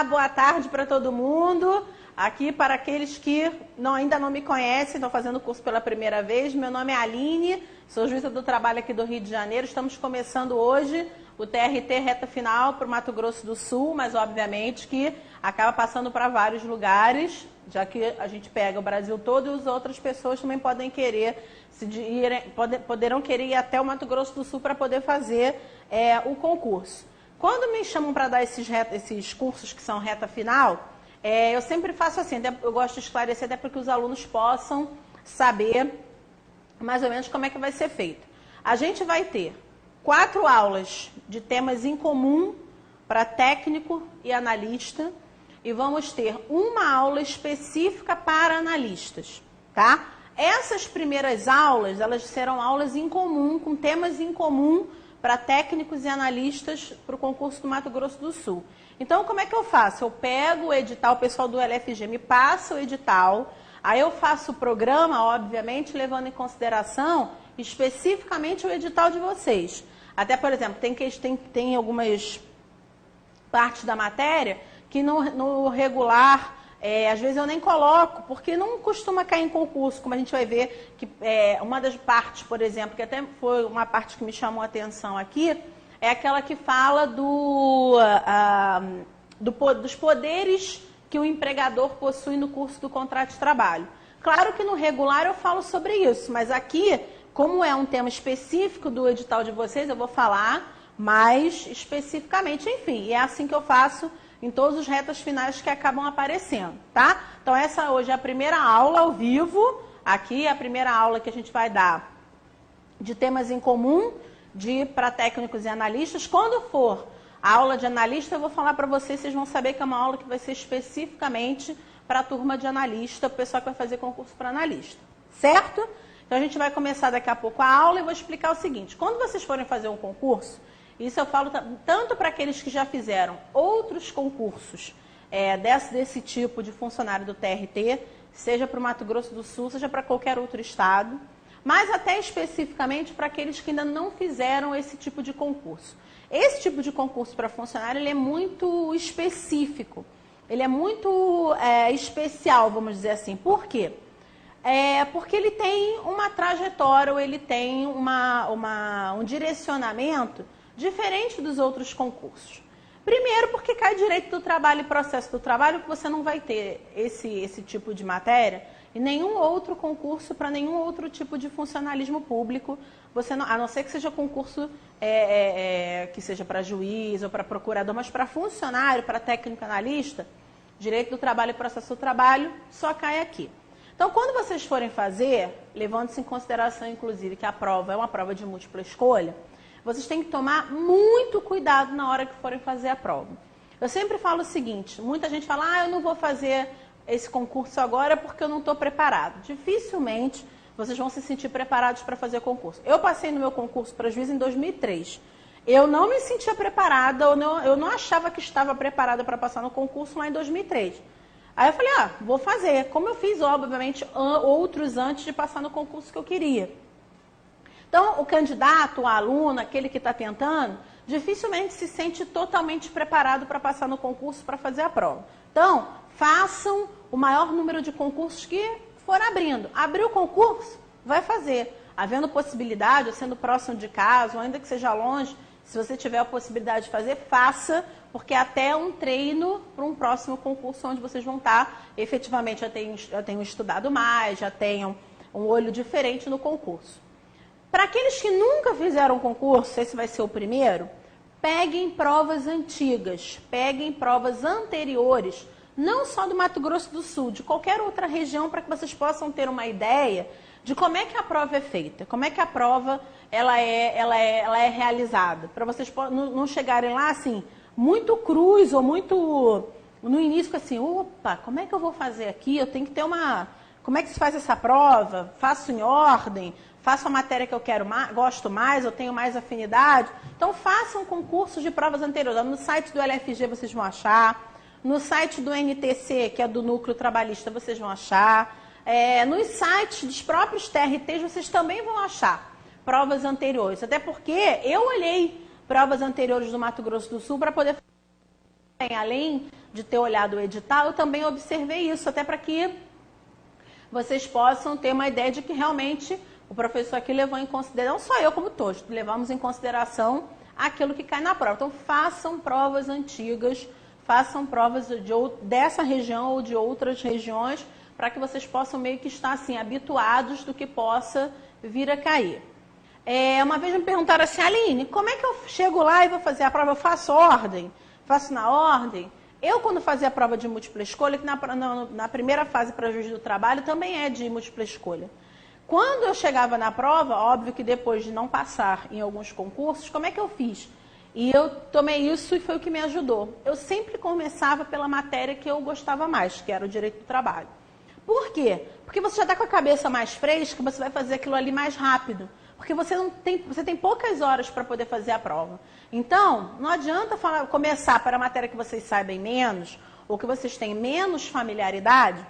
boa tarde para todo mundo. Aqui para aqueles que ainda não me conhecem, estou fazendo o curso pela primeira vez. Meu nome é Aline, sou juíza do trabalho aqui do Rio de Janeiro. Estamos começando hoje o TRT reta final para o Mato Grosso do Sul, mas obviamente que acaba passando para vários lugares, já que a gente pega o Brasil todo e as outras pessoas também podem querer poderão querer ir até o Mato Grosso do Sul para poder fazer o concurso. Quando me chamam para dar esses cursos que são reta final, eu sempre faço assim, eu gosto de esclarecer até para que os alunos possam saber mais ou menos como é que vai ser feito. A gente vai ter 4 aulas de temas em comum para técnico e analista e vamos ter uma aula específica para analistas, tá? Essas primeiras aulas, elas serão aulas em comum, com temas em comum para técnicos e analistas para o concurso do Mato Grosso do Sul. Então, como é que eu faço? Eu pego o edital, o pessoal do LFG me passa o edital, aí eu faço o programa, obviamente, levando em consideração especificamente o edital de vocês. Até, por exemplo, tem algumas partes da matéria que no regular, às vezes eu nem coloco, porque não costuma cair em concurso, como a gente vai ver que uma das partes, por exemplo, que até foi uma parte que me chamou a atenção aqui, é aquela que fala dos poderes que o empregador possui no curso do contrato de trabalho. Claro que no regular eu falo sobre isso, mas aqui, como é um tema específico do edital de vocês, eu vou falar mais especificamente, enfim, e é assim que eu faço em todos os retas finais que acabam aparecendo, tá? Então essa hoje é a primeira aula ao vivo, aqui é a primeira aula que a gente vai dar de temas em comum, para técnicos e analistas. Quando for a aula de analista, eu vou falar para vocês vão saber que é uma aula que vai ser especificamente para a turma de analista, o pessoal que vai fazer concurso para analista, certo? Então a gente vai começar daqui a pouco a aula e vou explicar o seguinte, quando vocês forem fazer um concurso, isso eu falo tanto para aqueles que já fizeram outros concursos desse tipo de funcionário do TRT, seja para o Mato Grosso do Sul, seja para qualquer outro estado, mas até especificamente para aqueles que ainda não fizeram esse tipo de concurso. Esse tipo de concurso para funcionário ele é muito específico, ele é muito especial, vamos dizer assim. Por quê? Porque ele tem uma trajetória, ou ele tem um direcionamento diferente dos outros concursos. Primeiro, porque cai direito do trabalho e processo do trabalho, que você não vai ter esse tipo de matéria em nenhum outro concurso para nenhum outro tipo de funcionalismo público, a não ser que seja concurso que seja para juiz ou para procurador, mas para funcionário, para técnico analista, direito do trabalho e processo do trabalho só cai aqui. Então, quando vocês forem fazer, levando-se em consideração, inclusive, que a prova é uma prova de múltipla escolha, vocês têm que tomar muito cuidado na hora que forem fazer a prova. Eu sempre falo o seguinte, muita gente fala, eu não vou fazer esse concurso agora porque eu não estou preparado. Dificilmente vocês vão se sentir preparados para fazer concurso. Eu passei no meu concurso para juiz em 2003. Eu não me sentia preparada, eu não achava que estava preparada para passar no concurso lá em 2003. Aí eu falei, vou fazer. Como eu fiz, obviamente, outros antes de passar no concurso que eu queria. Então, o candidato, o aluno, aquele que está tentando, dificilmente se sente totalmente preparado para passar no concurso, para fazer a prova. Então, façam o maior número de concursos que for abrindo. Abriu o concurso, vai fazer. Havendo possibilidade, ou sendo próximo de casa, ou ainda que seja longe, se você tiver a possibilidade de fazer, faça, porque é até um treino para um próximo concurso onde vocês vão estar, efetivamente, já tenham estudado mais, já tenham um olho diferente no concurso. Para aqueles que nunca fizeram concurso, esse vai ser o primeiro, peguem provas antigas, peguem provas anteriores, não só do Mato Grosso do Sul, de qualquer outra região, para que vocês possam ter uma ideia de como é que a prova é feita, como é que a prova ela é realizada, para vocês não chegarem lá assim, muito cruz ou muito no início assim, opa, como é que eu vou fazer aqui? Eu tenho que ter como é que se faz essa prova? Faço em ordem? Faço a matéria que eu gosto mais, eu tenho mais afinidade? Então façam concursos de provas anteriores. No site do LFG vocês vão achar, no site do NTC, que é do Núcleo Trabalhista, vocês vão achar, nos sites dos próprios TRTs vocês também vão achar provas anteriores. Até porque eu olhei provas anteriores do Mato Grosso do Sul para poder fazer, além de ter olhado o edital, eu também observei isso, até para que vocês possam ter uma ideia de que realmente o professor aqui levou em consideração, não só eu como todos, levamos em consideração aquilo que cai na prova. Então, façam provas antigas, façam provas dessa região ou de outras regiões, para que vocês possam meio que estar assim, habituados do que possa vir a cair. Uma vez me perguntaram assim, Aline, como é que eu chego lá e vou fazer a prova? Eu faço ordem? Faço na ordem? Eu, quando fazia a prova de múltipla escolha, que na primeira fase para juiz do trabalho também é de múltipla escolha. Quando eu chegava na prova, óbvio que depois de não passar em alguns concursos, como é que eu fiz? E eu tomei isso e foi o que me ajudou. Eu sempre começava pela matéria que eu gostava mais, que era o direito do trabalho. Por quê? Porque você já está com a cabeça mais fresca, você vai fazer aquilo ali mais rápido. Porque você tem poucas horas para poder fazer a prova. Então, não adianta começar para a matéria que vocês sabem menos, ou que vocês têm menos familiaridade.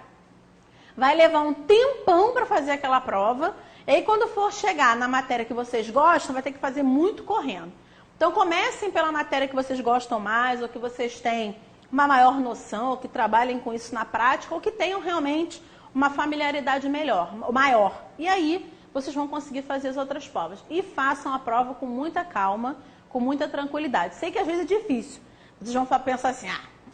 Vai levar um tempão para fazer aquela prova, e aí quando for chegar na matéria que vocês gostam, vai ter que fazer muito correndo. Então, comecem pela matéria que vocês gostam mais, ou que vocês têm uma maior noção, ou que trabalhem com isso na prática, ou que tenham realmente uma familiaridade maior. E aí, vocês vão conseguir fazer as outras provas. E façam a prova com muita calma, com muita tranquilidade. Sei que às vezes é difícil. Vocês vão pensar assim,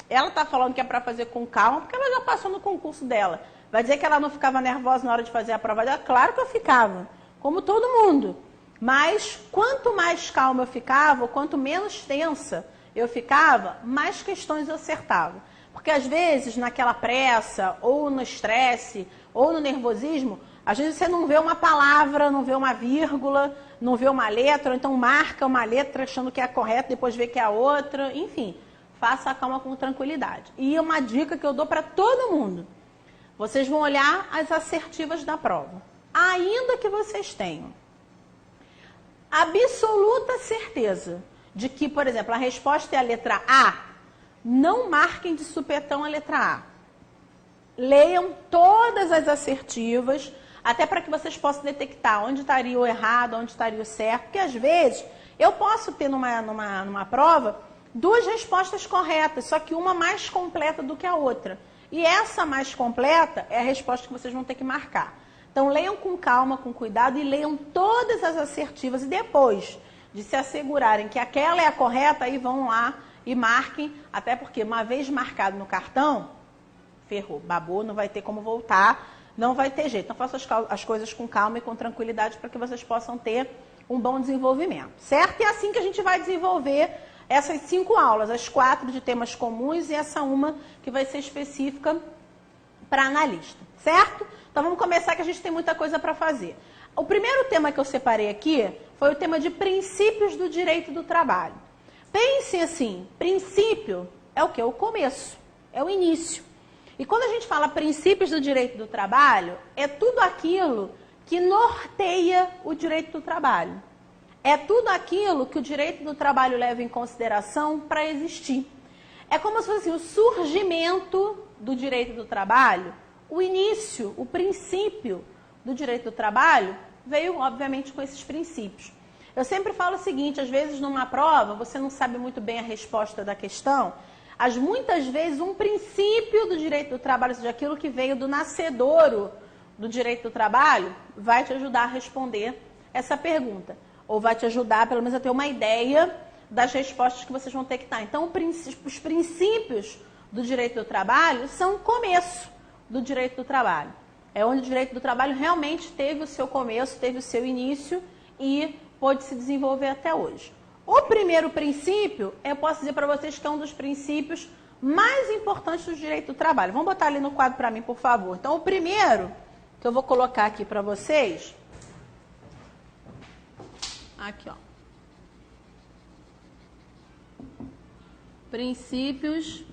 ela está falando que é para fazer com calma, porque ela já passou no concurso dela. Vai dizer que ela não ficava nervosa na hora de fazer a prova dela? Claro que eu ficava, como todo mundo. Mas quanto mais calma eu ficava, quanto menos tensa eu ficava, mais questões eu acertava. Porque às vezes, naquela pressa, ou no estresse, ou no nervosismo, às vezes você não vê uma palavra, não vê uma vírgula, não vê uma letra, ou então marca uma letra achando que é a correta, depois vê que é a outra, enfim. Faça a calma com tranquilidade. E uma dica que eu dou para todo mundo. Vocês vão olhar as assertivas da prova. Ainda que vocês tenham absoluta certeza de que, por exemplo, a resposta é a letra A, não marquem de supetão a letra A. Leiam todas as assertivas, até para que vocês possam detectar onde estaria o errado, onde estaria o certo, porque às vezes eu posso ter numa prova 2 respostas corretas, só que uma mais completa do que a outra. E essa mais completa é a resposta que vocês vão ter que marcar. Então, leiam com calma, com cuidado e leiam todas as assertivas. E depois de se assegurarem que aquela é a correta, aí vão lá e marquem. Até porque, uma vez marcado no cartão, ferrou, babou, não vai ter como voltar, não vai ter jeito. Então, façam as coisas com calma e com tranquilidade para que vocês possam ter um bom desenvolvimento. Certo? E é assim que a gente vai desenvolver essas 5 aulas, as 4 de temas comuns e essa uma que vai ser específica para analista. Certo? Então, vamos começar que a gente tem muita coisa para fazer. O primeiro tema que eu separei aqui foi o tema de princípios do direito do trabalho. Pensem assim, princípio é o quê? O começo, é o início. E quando a gente fala princípios do direito do trabalho, é tudo aquilo que norteia o direito do trabalho. É tudo aquilo que o direito do trabalho leva em consideração para existir. É como se fosse assim, o surgimento do direito do trabalho, o início, o princípio do direito do trabalho veio, obviamente, com esses princípios. Eu sempre falo o seguinte, às vezes numa prova você não sabe muito bem a resposta da questão, muitas vezes um princípio do direito do trabalho, ou seja, aquilo que veio do nascedouro do direito do trabalho, vai te ajudar a responder essa pergunta. Ou vai te ajudar, pelo menos, a ter uma ideia das respostas que vocês vão ter que dar. Então, os princípios do direito do trabalho são o começo do direito do trabalho. É onde o direito do trabalho realmente teve o seu começo, teve o seu início e pôde se desenvolver até hoje. O primeiro princípio, eu posso dizer para vocês que é um dos princípios mais importantes do direito do trabalho. Vamos botar ali no quadro para mim, por favor. Então, o primeiro que eu vou colocar aqui para vocês, aqui, ó. Princípios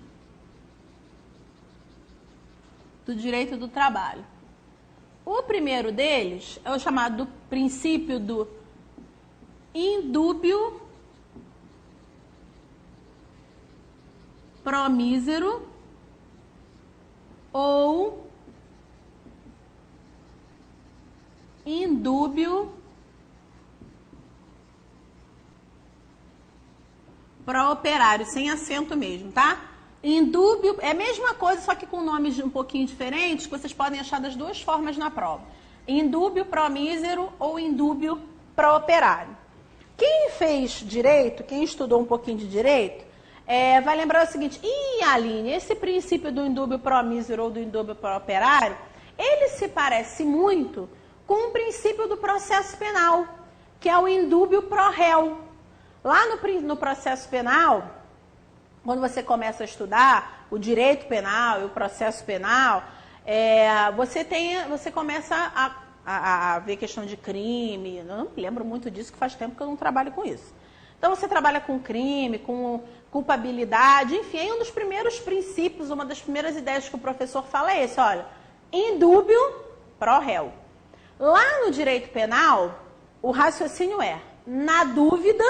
do direito do trabalho. O primeiro deles é o chamado princípio do indúbio pro mísero ou indúbio pro operário, sem acento mesmo, tá? Indúbio é a mesma coisa, só que com nomes um pouquinho diferentes, que vocês podem achar das duas formas na prova. Indúbio pro mísero ou indúbio pro operário. Quem fez direito, quem estudou um pouquinho de direito, vai lembrar o seguinte: Aline, esse princípio do indúbio pro mísero ou do indúbio pro operário, ele se parece muito com o princípio do processo penal, que é o indúbio pro réu. Lá no processo penal, quando você começa a estudar o direito penal e o processo penal, você começa a ver questão de crime. Eu não me lembro muito disso, que faz tempo que eu não trabalho com isso. Então você trabalha com crime, com culpabilidade, enfim, aí um dos primeiros princípios, uma das primeiras ideias que o professor fala é esse, olha, indúbio pro réu. Lá no direito penal, o raciocínio é, na dúvida,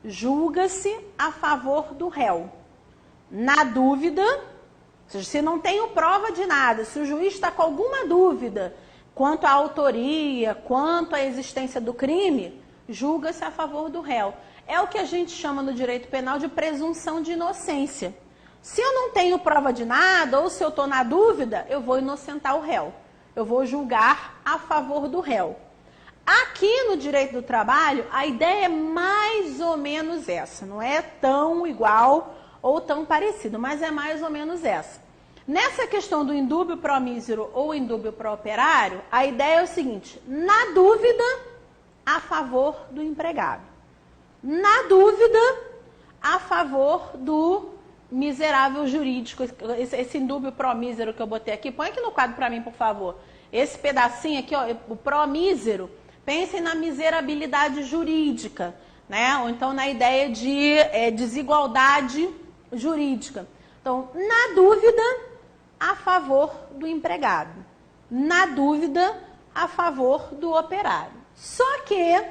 julga-se a favor do réu. Na dúvida, ou seja, se não tenho prova de nada, se o juiz está com alguma dúvida quanto à autoria, quanto à existência do crime, julga-se a favor do réu. É o que a gente chama no direito penal de presunção de inocência. Se eu não tenho prova de nada, ou se eu estou na dúvida, eu vou inocentar o réu. Eu vou julgar a favor do réu. Aqui no direito do trabalho, a ideia é mais ou menos essa. Não é tão igual ou tão parecido, mas é mais ou menos essa. Nessa questão do indúbio pro mísero ou indúbio pro operário, a ideia é o seguinte: na dúvida, a favor do empregado. Na dúvida, a favor do miserável jurídico. Esse indúbio pro mísero que eu botei aqui, põe aqui no quadro para mim, por favor. Esse pedacinho aqui, ó, o pro mísero, pensem na miserabilidade jurídica, né? Ou então na ideia de desigualdade jurídica. Então, na dúvida, a favor do empregado. Na dúvida, a favor do operário. Só que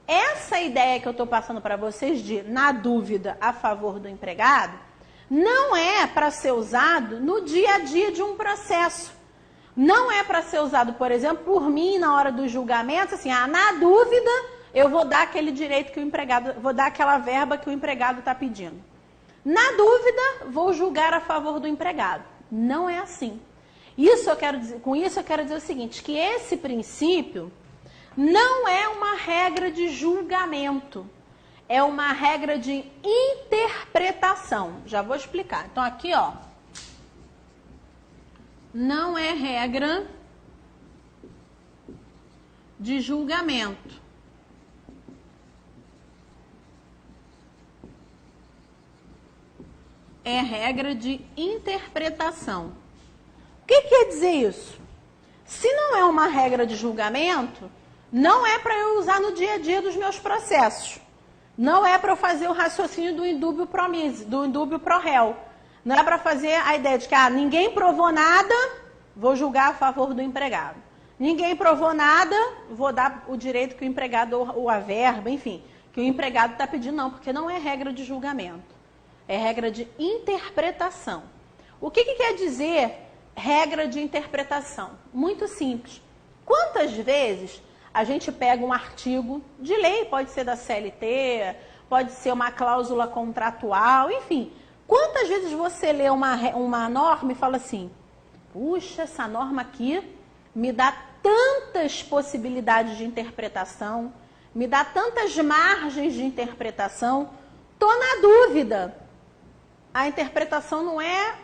essa ideia que eu estou passando para vocês de, na dúvida, a favor do empregado, não é para ser usado no dia a dia de um processo. Não é para ser usado, por exemplo, por mim na hora do julgamento, assim, na dúvida, eu vou dar aquele direito que o empregado, vou dar aquela verba que o empregado está pedindo. Na dúvida, vou julgar a favor do empregado. Não é assim. Com isso eu quero dizer o seguinte, que esse princípio não é uma regra de julgamento, é uma regra de interpretação. Já vou explicar. Então aqui, ó, não é regra de julgamento. É regra de interpretação. O que quer dizer isso? Se não é uma regra de julgamento, não é para eu usar no dia a dia dos meus processos. Não é para eu fazer o raciocínio do indúbio pro réu. Não é para fazer a ideia de que ninguém provou nada, vou julgar a favor do empregado. Ninguém provou nada, vou dar o direito que o empregado, ou a verba, enfim, que o empregado está pedindo, não, porque não é regra de julgamento. É regra de interpretação. O que quer dizer regra de interpretação? Muito simples. Quantas vezes a gente pega um artigo de lei, pode ser da CLT, pode ser uma cláusula contratual, enfim. Quantas vezes você lê uma norma e fala assim, puxa, essa norma aqui me dá tantas possibilidades de interpretação, me dá tantas margens de interpretação, estou na dúvida. A interpretação não é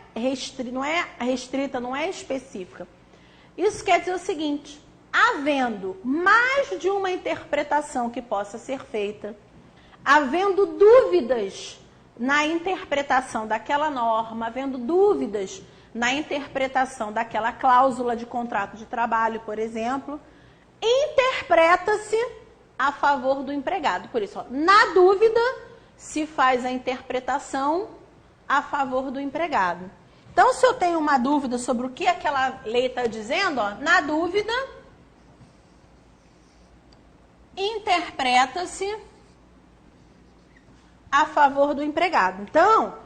restrita, não é específica. Isso quer dizer o seguinte, havendo mais de uma interpretação que possa ser feita, havendo dúvidas na interpretação daquela norma, havendo dúvidas na interpretação daquela cláusula de contrato de trabalho, por exemplo, interpreta-se a favor do empregado. Por isso, na dúvida, se faz a interpretação a favor do empregado. Então, se eu tenho uma dúvida sobre o que aquela lei está dizendo, na dúvida, interpreta-se a favor do empregado. Então,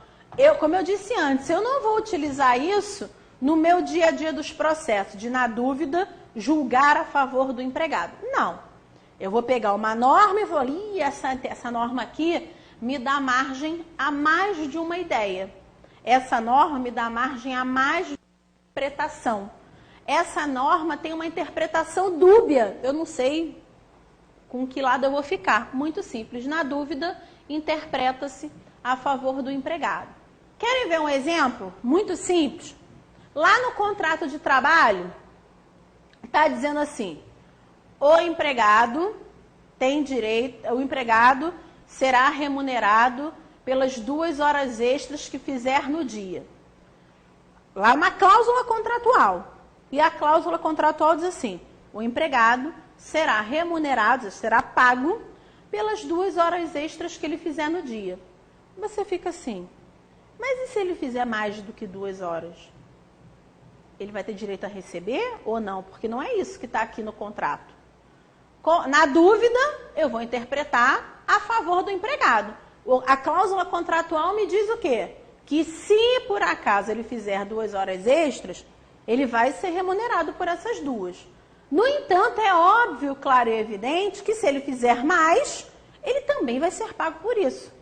como eu disse antes, eu não vou utilizar isso no meu dia a dia dos processos, de, na dúvida, julgar a favor do empregado. Não. Eu vou pegar uma norma e vou ali, essa norma aqui me dá margem a mais de uma ideia. Essa norma me dá margem a mais interpretação. Essa norma tem uma interpretação dúbia. Eu não sei com que lado eu vou ficar. Muito simples. Na dúvida, interpreta-se a favor do empregado. Querem ver um exemplo? Muito simples. Lá no contrato de trabalho, está dizendo assim: o empregado tem direito, o empregado será remunerado pelas 2 horas extras que fizer no dia. Lá uma cláusula contratual. E a cláusula contratual diz assim: o empregado será remunerado, será pago pelas 2 horas extras que ele fizer no dia. Você fica assim, mas e se ele fizer mais do que 2 horas? Ele vai ter direito a receber ou não? Porque não é isso que está aqui no contrato. Na dúvida, eu vou interpretar a favor do empregado. A cláusula contratual me diz o quê? Que se por acaso ele fizer 2 horas extras, ele vai ser remunerado por essas 2. No entanto, é óbvio, claro e evidente, que se ele fizer mais, ele também vai ser pago por isso.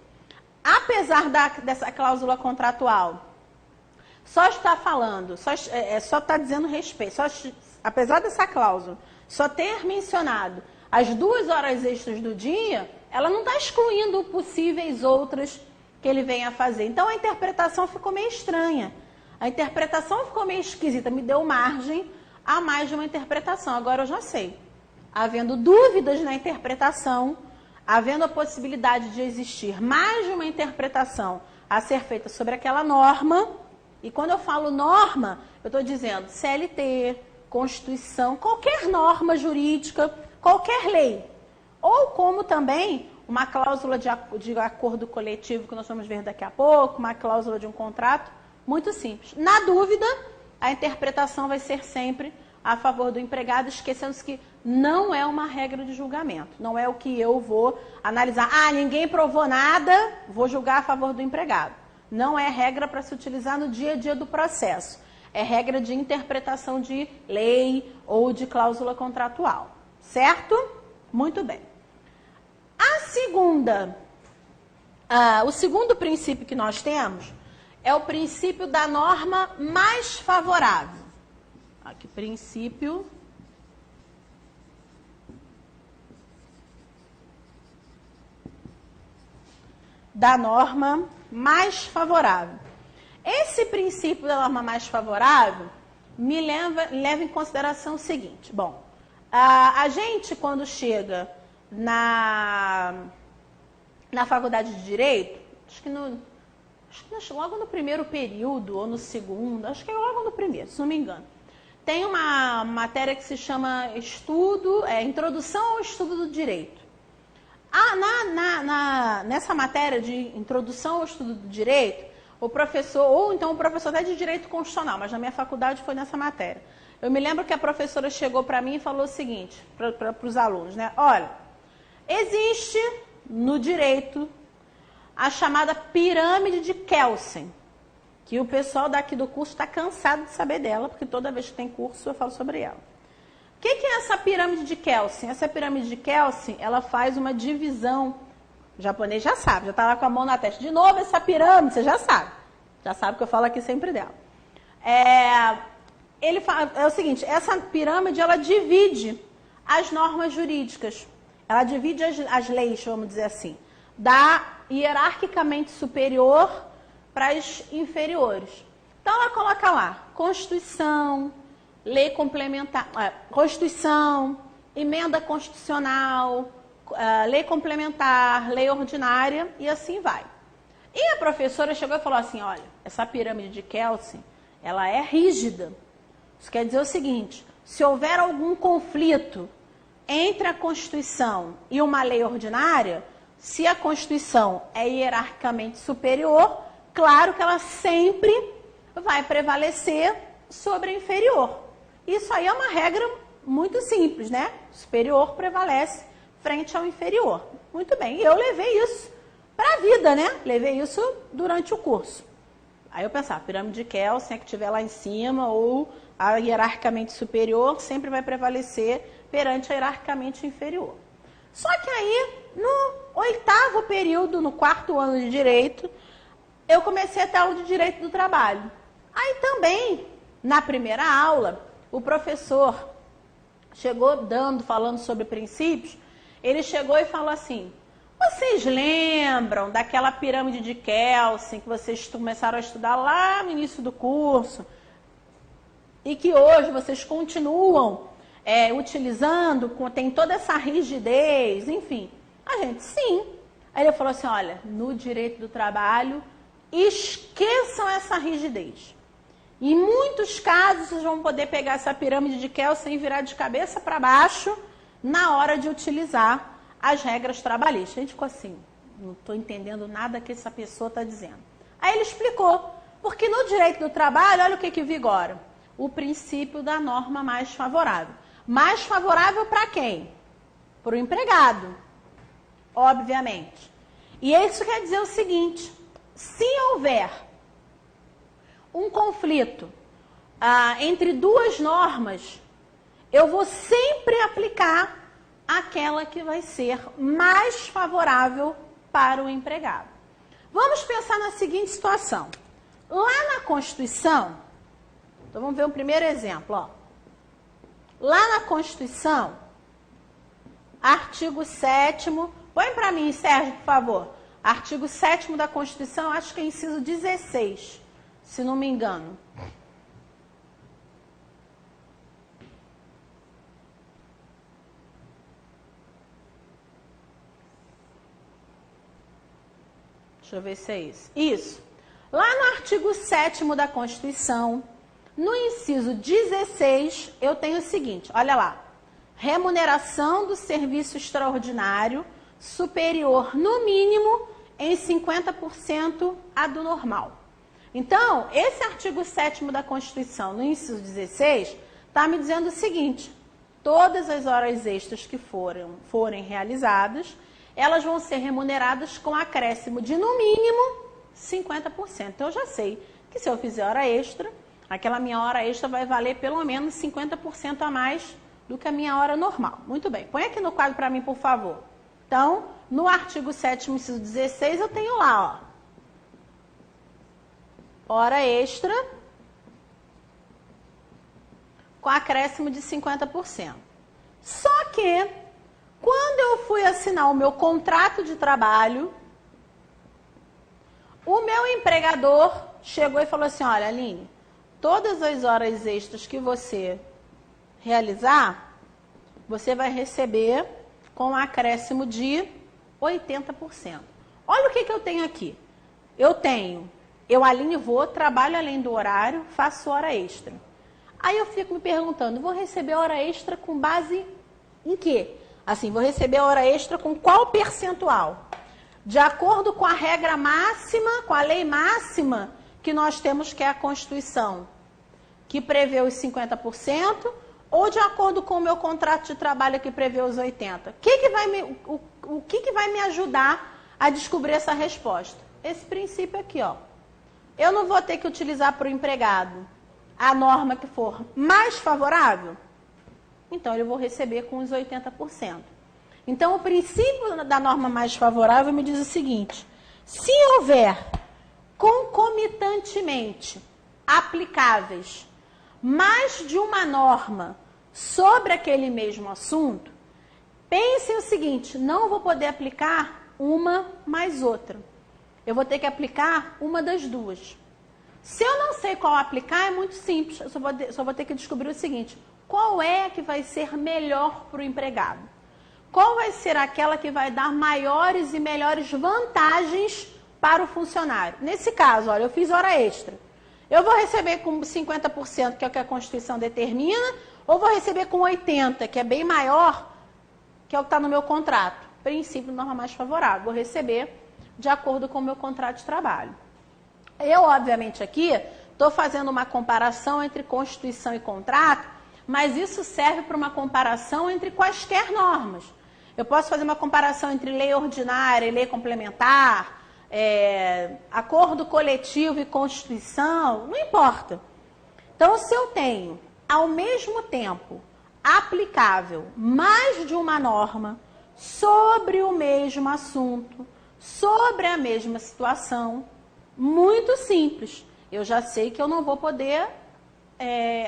Apesar dessa cláusula contratual, só está falando, só está dizendo respeito, apesar dessa cláusula, só ter mencionado as 2 horas extras do dia, ela não está excluindo possíveis outras que ele venha a fazer. Então a interpretação ficou meio estranha. A interpretação ficou meio esquisita, me deu margem a mais de uma interpretação. Agora eu já sei. Havendo dúvidas na interpretação, havendo a possibilidade de existir mais de uma interpretação a ser feita sobre aquela norma, e quando eu falo norma, eu estou dizendo CLT, Constituição, qualquer norma jurídica, qualquer lei. Ou como também uma cláusula de acordo coletivo, que nós vamos ver daqui a pouco, uma cláusula de um contrato, muito simples. Na dúvida, a interpretação vai ser sempre a favor do empregado, esquecendo-se que não é uma regra de julgamento. Não é o que eu vou analisar. Ah, ninguém provou nada, vou julgar a favor do empregado. Não é regra para se utilizar no dia a dia do processo. É regra de interpretação de lei ou de cláusula contratual. Certo? Muito bem. O segundo princípio que nós temos é o princípio da norma mais favorável. Aqui, princípio da norma mais favorável. Esse princípio da norma mais favorável me leva em consideração o seguinte. Bom, a gente quando chega na faculdade de Direito, acho que logo no primeiro período ou no segundo, acho que é logo no primeiro, se não me engano, tem uma matéria que se chama Introdução ao Estudo do Direito. Nessa matéria de Introdução ao Estudo do Direito, o professor, ou então o professor até de Direito Constitucional, mas na minha faculdade foi nessa matéria. Eu me lembro que a professora chegou para mim e falou o seguinte, para os alunos, né? Olha, existe no direito a chamada pirâmide de Kelsen, que o pessoal daqui do curso está cansado de saber dela, porque toda vez que tem curso eu falo sobre ela. O que é essa pirâmide de Kelsen? Essa pirâmide de Kelsen, ela faz uma divisão, o japonês já sabe, já está lá com a mão na testa. De novo essa pirâmide, você já sabe que eu falo aqui sempre dela. Ele fala, é o seguinte, essa pirâmide, ela divide as normas jurídicas, ela divide as leis, vamos dizer assim, da hierarquicamente superior para as inferiores. Então ela coloca lá, Constituição, lei complementar, Constituição, emenda constitucional, lei complementar, lei ordinária e assim vai. E a professora chegou e falou assim, olha, essa pirâmide de Kelsen, ela é rígida. Isso quer dizer o seguinte, se houver algum conflito entre a Constituição e uma lei ordinária, se a Constituição é hierarquicamente superior, claro que ela sempre vai prevalecer sobre a inferior. Isso aí é uma regra muito simples, né? O superior prevalece frente ao inferior. Muito bem, e eu levei isso para a vida, né? Levei isso durante o curso. Aí eu pensava, pirâmide de Kelsen, é que estiver lá em cima, ou a hierarquicamente superior sempre vai prevalecer perante a hierarquicamente inferior. Só que aí, no 8º período, no 4º ano de Direito, eu comecei a ter aula de direito do trabalho. Aí também, na primeira aula, o professor chegou falando sobre princípios, ele chegou e falou assim: vocês lembram daquela pirâmide de Kelsen que vocês começaram a estudar lá no início do curso e que hoje vocês continuam utilizando, tem toda essa rigidez, enfim. A gente, sim. Aí ele falou assim: olha, no direito do trabalho, esqueçam essa rigidez. Em muitos casos, vocês vão poder pegar essa pirâmide de Kelsen e virar de cabeça para baixo na hora de utilizar as regras trabalhistas. A gente ficou assim, não estou entendendo nada que essa pessoa está dizendo. Aí ele explicou, porque no direito do trabalho, olha o que vigora. O princípio da norma mais favorável. Mais favorável para quem? Para o empregado, obviamente. E isso quer dizer o seguinte: se houver um conflito entre duas normas, eu vou sempre aplicar aquela que vai ser mais favorável para o empregado. Vamos pensar na seguinte situação. Lá na Constituição, então vamos ver um primeiro exemplo, ó. Lá na Constituição, artigo 7º, põe para mim, Sérgio, por favor. Artigo 7º da Constituição, acho que é inciso 16, se não me engano. Deixa eu ver se é isso. Isso. Lá no artigo 7º da Constituição, no inciso 16, eu tenho o seguinte, olha lá. Remuneração do serviço extraordinário superior, no mínimo, em 50% à do normal. Então, esse artigo 7º da Constituição, no inciso 16, está me dizendo o seguinte: todas as horas extras que forem realizadas, elas vão ser remuneradas com acréscimo de, no mínimo, 50%. Então, eu já sei que se eu fizer hora extra, aquela minha hora extra vai valer pelo menos 50% a mais do que a minha hora normal. Muito bem. Põe aqui no quadro para mim, por favor. Então, no artigo 7º, inciso 16, eu tenho lá, ó, hora extra com acréscimo de 50%. Só que, quando eu fui assinar o meu contrato de trabalho, o meu empregador chegou e falou assim: olha, Aline, todas as horas extras que você realizar, você vai receber com um acréscimo de 80%. Olha o que eu tenho aqui. Eu alinho, trabalho além do horário, faço hora extra. Aí eu fico me perguntando, vou receber hora extra com base em quê? Assim, vou receber hora extra com qual percentual? De acordo com a regra máxima, com a lei máxima que nós temos, que é a Constituição, que prevê os 50%, ou de acordo com o meu contrato de trabalho que prevê os 80%? O que vai me ajudar a descobrir essa resposta? Esse princípio aqui, ó. Eu não vou ter que utilizar para o empregado a norma que for mais favorável? Então, eu vou receber com os 80%. Então, o princípio da norma mais favorável me diz o seguinte: se houver concomitantemente aplicáveis mais de uma norma sobre aquele mesmo assunto, pensem o seguinte: não vou poder aplicar uma mais outra. Eu vou ter que aplicar uma das duas. Se eu não sei qual aplicar, é muito simples. Eu só vou ter que descobrir o seguinte: qual é que vai ser melhor para o empregado? Qual vai ser aquela que vai dar maiores e melhores vantagens para o funcionário? Nesse caso, olha, eu fiz hora extra. Eu vou receber com 50%, que é o que a Constituição determina, ou vou receber com 80%, que é bem maior, que é o que está no meu contrato? Princípio de norma mais favorável. Vou receber de acordo com o meu contrato de trabalho. Eu, obviamente, aqui estou fazendo uma comparação entre Constituição e contrato, mas isso serve para uma comparação entre quaisquer normas. Eu posso fazer uma comparação entre lei ordinária e lei complementar, acordo coletivo e Constituição, não importa. Então, se eu tenho, ao mesmo tempo, aplicável mais de uma norma sobre o mesmo assunto, sobre a mesma situação, Muito simples. Eu já sei que eu não vou poder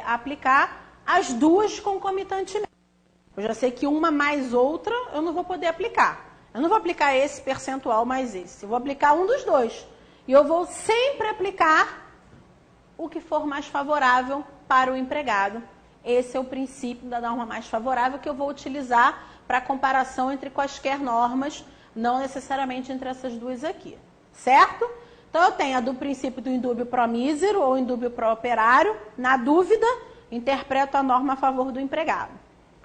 aplicar as duas concomitantemente. Eu já sei que uma mais outra eu não vou poder aplicar. Eu não vou aplicar esse percentual mais esse. Eu vou aplicar um dos dois. E eu vou sempre aplicar o que for mais favorável para o empregado. Esse é o princípio da norma mais favorável que eu vou utilizar para comparação entre quaisquer normas, não necessariamente entre essas duas aqui. Certo? Então, eu tenho a do princípio do indúbio pro mísero ou indúbio pro operário. Na dúvida, interpreto a norma a favor do empregado.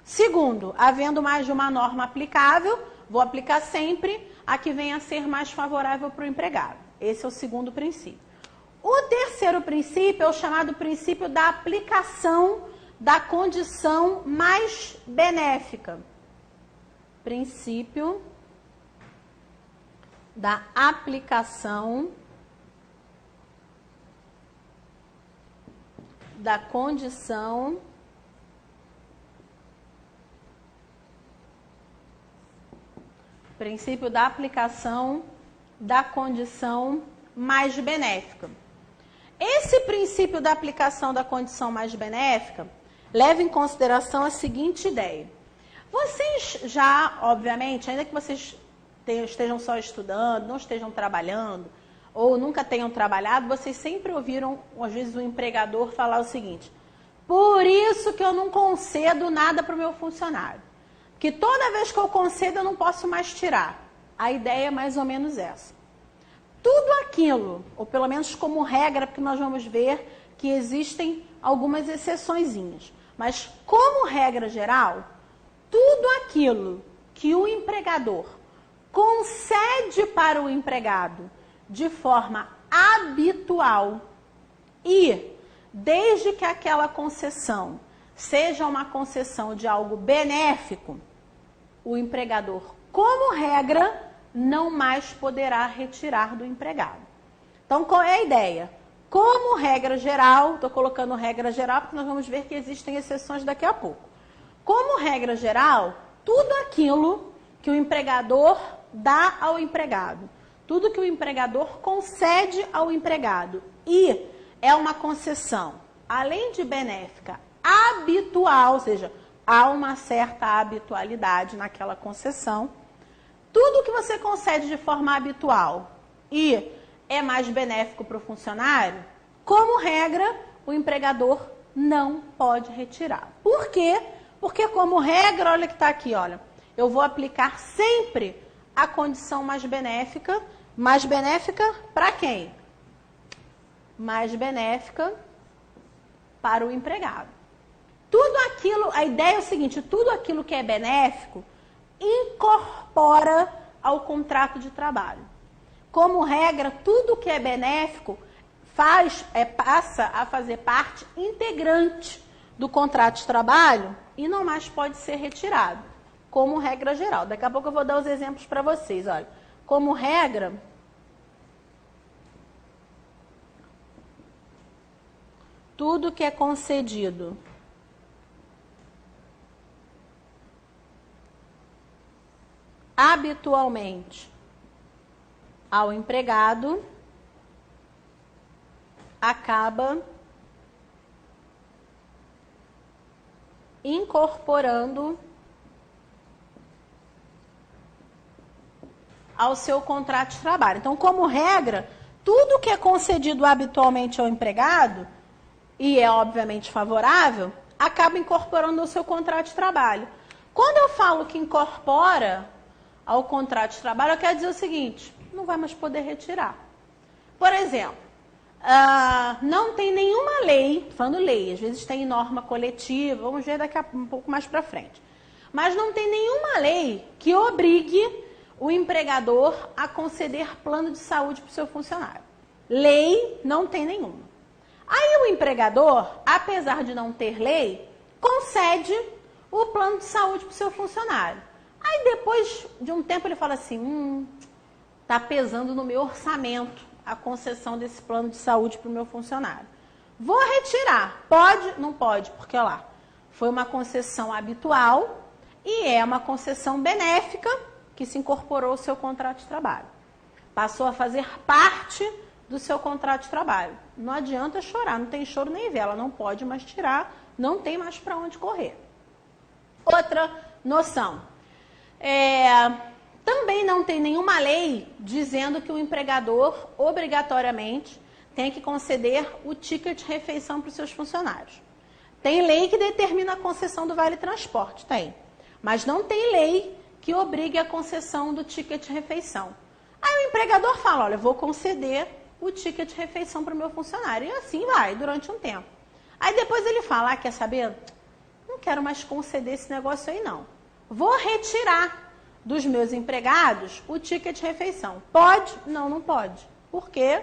Segundo, havendo mais de uma norma aplicável, vou aplicar sempre a que venha a ser mais favorável para o empregado. Esse é o segundo princípio. O terceiro princípio é o chamado princípio da aplicação da condição mais benéfica. Princípio da aplicação da condição princípio da aplicação da condição mais benéfica. Esse princípio da aplicação da condição mais benéfica leva em consideração a seguinte ideia. Vocês já, obviamente, ainda que vocês estejam só estudando, não estejam trabalhando, ou nunca tenham trabalhado, vocês sempre ouviram, às vezes, o empregador falar o seguinte: por isso que eu não concedo nada para o meu funcionário. Que toda vez que eu concedo, eu não posso mais tirar. A ideia é mais ou menos essa. Tudo aquilo, ou pelo menos como regra, porque nós vamos ver que existem algumas exceçõezinhas, mas como regra geral, tudo aquilo que o empregador concede para o empregado de forma habitual e desde que aquela concessão seja uma concessão de algo benéfico, o empregador, como regra, não mais poderá retirar do empregado. Então, qual é a ideia? Como regra geral, estou colocando regra geral porque nós vamos ver que existem exceções daqui a pouco. Como regra geral, tudo aquilo que o empregador dá ao empregado, tudo que o empregador concede ao empregado e é uma concessão, além de benéfica, habitual, ou seja, há uma certa habitualidade naquela concessão. Tudo que você concede de forma habitual e é mais benéfico para o funcionário, como regra, o empregador não pode retirar. Por quê? Porque como regra, olha que está aqui, olha, eu vou aplicar sempre a condição mais benéfica para quem? Mais benéfica para o empregado. Tudo aquilo, a ideia é o seguinte, tudo aquilo que é benéfico incorpora ao contrato de trabalho. Como regra, tudo que é benéfico passa a fazer parte integrante do contrato de trabalho e não mais pode ser retirado, como regra geral. Daqui a pouco eu vou dar os exemplos para vocês. Olha, como regra, tudo que é concedido habitualmente ao empregado acaba incorporando ao seu contrato de trabalho. Então, como regra, tudo que é concedido habitualmente ao empregado, e é obviamente favorável, acaba incorporando ao seu contrato de trabalho. Quando eu falo que incorpora ao contrato de trabalho, eu quero dizer o seguinte, não vai mais poder retirar. Por exemplo, não tem nenhuma lei, falando lei, às vezes tem norma coletiva, vamos ver daqui a um pouco mais para frente, mas não tem nenhuma lei que obrigue o empregador a conceder plano de saúde para o seu funcionário. Lei não tem nenhuma. Aí o empregador, apesar de não ter lei, concede o plano de saúde para o seu funcionário. Aí depois de um tempo ele fala assim, está pesando no meu orçamento a concessão desse plano de saúde para o meu funcionário. Vou retirar. Pode? Não pode, porque olha lá, foi uma concessão habitual e é uma concessão benéfica que se incorporou ao seu contrato de trabalho. Passou a fazer parte do seu contrato de trabalho. Não adianta chorar, não tem choro nem vela, não pode mais tirar, não tem mais para onde correr. Outra noção, também não tem nenhuma lei dizendo que o empregador obrigatoriamente tem que conceder o ticket de refeição para os seus funcionários. Tem lei que determina a concessão do vale transporte, tem, mas não tem lei que obrigue a concessão do ticket de refeição. Aí o empregador fala, olha, eu vou conceder o ticket de refeição para o meu funcionário. E assim vai, durante um tempo. Aí depois ele fala, quer saber? Não quero mais conceder esse negócio aí não. Vou retirar dos meus empregados o ticket de refeição. Pode? Não, não pode. Por quê?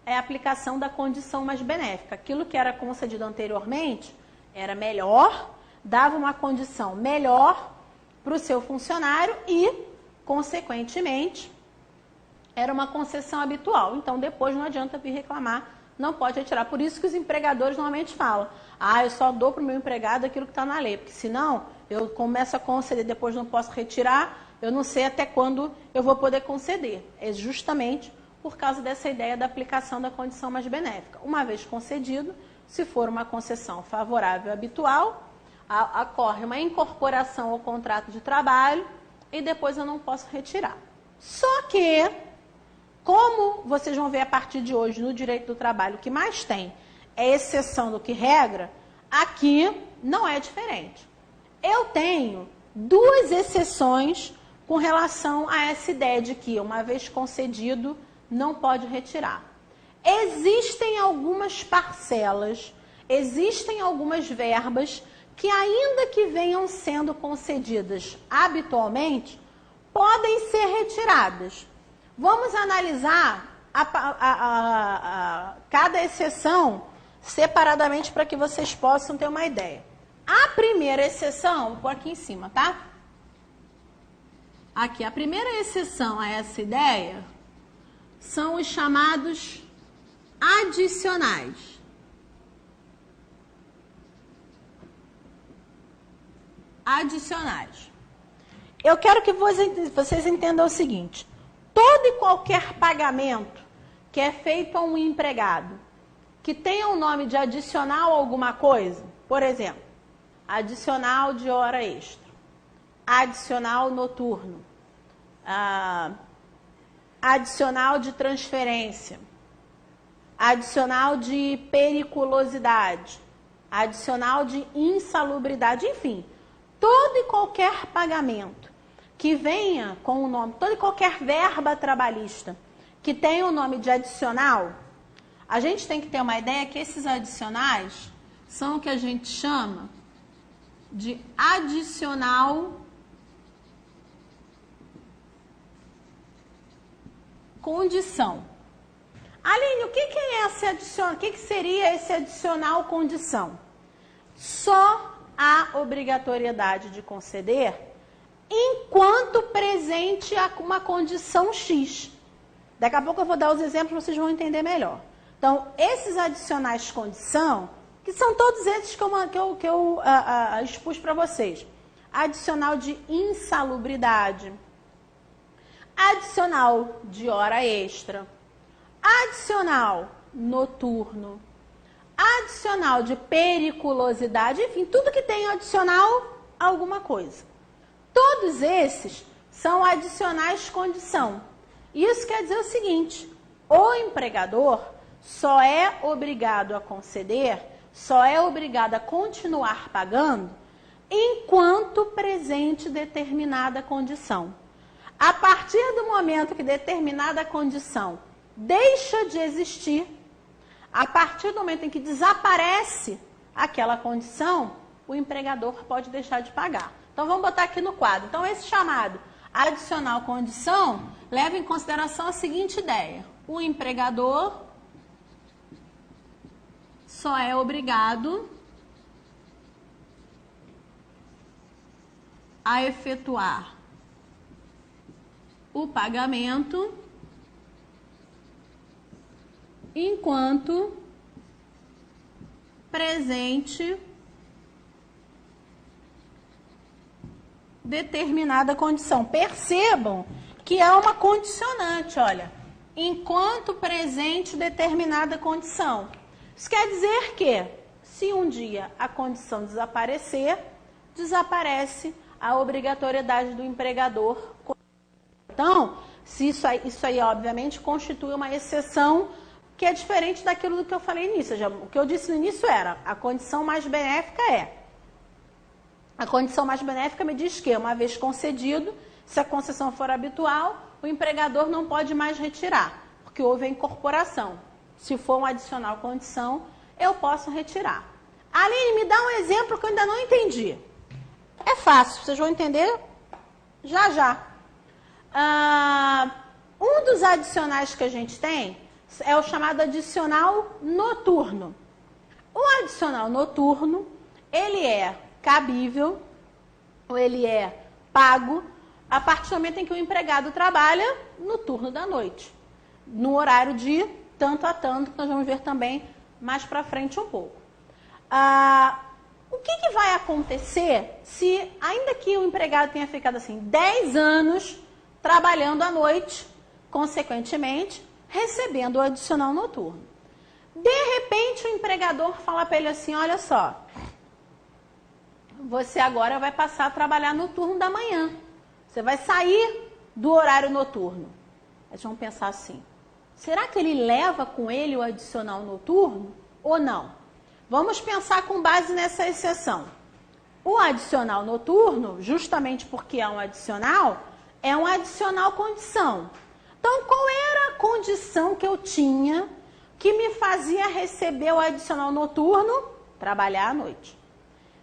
É a aplicação da condição mais benéfica. Aquilo que era concedido anteriormente era melhor, dava uma condição melhor para o seu funcionário e, consequentemente, era uma concessão habitual. Então, depois não adianta vir reclamar, não pode retirar. Por isso que os empregadores normalmente falam, eu só dou para o meu empregado aquilo que está na lei, porque senão eu começo a conceder, depois não posso retirar, eu não sei até quando eu vou poder conceder. É justamente por causa dessa ideia da aplicação da condição mais benéfica. Uma vez concedido, se for uma concessão favorável habitual, ocorre uma incorporação ao contrato de trabalho e depois eu não posso retirar. Só que, como vocês vão ver a partir de hoje no direito do trabalho, o que mais tem é exceção do que regra, aqui não é diferente. Eu tenho duas exceções com relação a essa ideia de que, uma vez concedido, não pode retirar. Existem algumas parcelas, existem algumas verbas que, ainda que venham sendo concedidas habitualmente, podem ser retiradas. Vamos analisar cada exceção separadamente para que vocês possam ter uma ideia. A primeira exceção, vou pôr aqui em cima, tá? Aqui, a primeira exceção a essa ideia são os chamados adicionais. Adicionais. Eu quero que vocês entendam o seguinte: todo e qualquer pagamento que é feito a um empregado que tenha o nome de adicional a alguma coisa, por exemplo, adicional de hora extra, adicional noturno, adicional de transferência, adicional de periculosidade, adicional de insalubridade, enfim, todo e qualquer pagamento que venha com o nome, toda e qualquer verba trabalhista que tenha o nome de adicional, a gente tem que ter uma ideia que esses adicionais são o que a gente chama de adicional condição. Aline, o que é esse adicional? O que seria esse adicional condição? Só há obrigatoriedade de conceder enquanto presente uma condição X. Daqui a pouco eu vou dar os exemplos, vocês vão entender melhor. Então, esses adicionais condição, que são todos esses que eu expus para vocês. Adicional de insalubridade, adicional de hora extra, adicional noturno, adicional de periculosidade, enfim, tudo que tem adicional a alguma coisa. Todos esses são adicionais condição. Isso quer dizer o seguinte: o empregador só é obrigado a conceder, só é obrigado a continuar pagando enquanto presente determinada condição. A partir do momento que determinada condição deixa de existir, a partir do momento em que desaparece aquela condição, o empregador pode deixar de pagar. Então, vamos botar aqui no quadro. Então, esse chamado adicional condição leva em consideração a seguinte ideia: o empregador só é obrigado a efetuar o pagamento enquanto presente determinada condição. Percebam que é uma condicionante, olha. enquanto presente determinada condição. Isso quer dizer que, se um dia a condição desaparecer, desaparece a obrigatoriedade do empregador. Então, se isso aí obviamente constitui uma exceção que é diferente daquilo do que eu falei no início. O que eu disse no início era, a condição mais benéfica a condição mais benéfica me diz que, uma vez concedido, se a concessão for habitual, o empregador não pode mais retirar, porque houve a incorporação. Se for uma adicional condição, eu posso retirar. Aline, me dá um exemplo que eu ainda não entendi. É fácil, vocês vão entender já já. Um dos adicionais que a gente tem é o chamado adicional noturno. O adicional noturno, ele é cabível, ou ele é pago, a partir do momento em que o empregado trabalha no turno da noite, no horário de tanto a tanto, que nós vamos ver também mais para frente um pouco. O que vai acontecer se, ainda que o empregado tenha ficado assim 10 anos trabalhando à noite, consequentemente, recebendo o adicional noturno? De repente, o empregador fala para ele assim, olha só, você agora vai passar a trabalhar no turno da manhã. Você vai sair do horário noturno. Eles vão pensar assim, será que ele leva com ele o adicional noturno ou não? Vamos pensar com base nessa exceção. O adicional noturno, justamente porque é um adicional condição. Então, qual era a condição que eu tinha que me fazia receber o adicional noturno? Trabalhar à noite.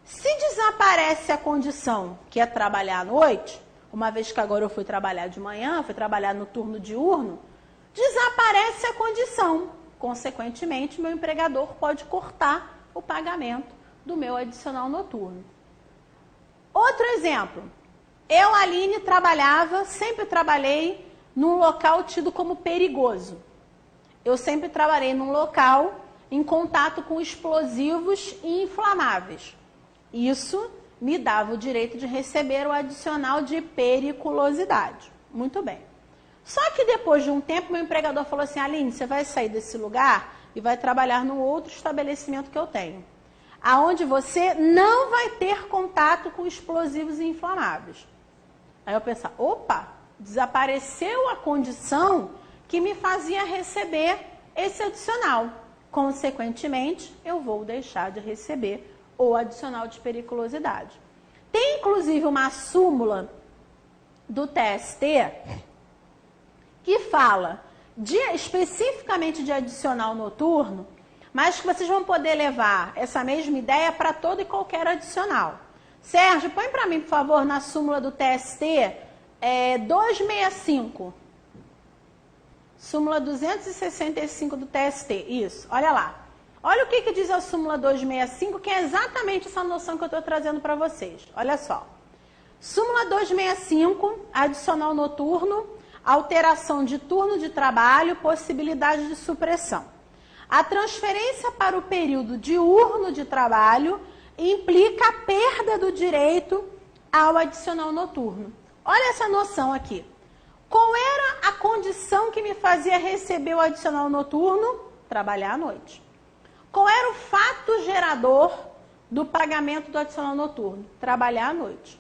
Se desaparece a condição, que é trabalhar à noite, uma vez que agora eu fui trabalhar de manhã, fui trabalhar no turno diurno, desaparece a condição. Consequentemente, meu empregador pode cortar o pagamento do meu adicional noturno. Outro exemplo. Eu, Aline, sempre trabalhei num local tido como perigoso. Eu sempre trabalhei num local em contato com explosivos e inflamáveis. Isso me dava o direito de receber o adicional de periculosidade. Muito bem. Só que depois de um tempo, meu empregador falou assim, Aline, você vai sair desse lugar e vai trabalhar num outro estabelecimento que eu tenho, aonde você não vai ter contato com explosivos e inflamáveis. Aí eu pensava, opa, desapareceu a condição que me fazia receber esse adicional. Consequentemente, eu vou deixar de receber o adicional de periculosidade. Tem inclusive uma súmula do TST que fala especificamente de adicional noturno, mas que vocês vão poder levar essa mesma ideia para todo e qualquer adicional. Sérgio, põe para mim, por favor, na súmula do TST 265. Súmula 265 do TST. Isso, olha lá. Olha o que diz a súmula 265, que é exatamente essa noção que eu estou trazendo para vocês. Olha só. Súmula 265, adicional noturno, alteração de turno de trabalho, possibilidade de supressão. A transferência para o período diurno de trabalho implica a perda do direito ao adicional noturno. Olha essa noção aqui. Qual era a condição que me fazia receber o adicional noturno? Trabalhar à noite. Qual era o fato gerador do pagamento do adicional noturno? Trabalhar à noite.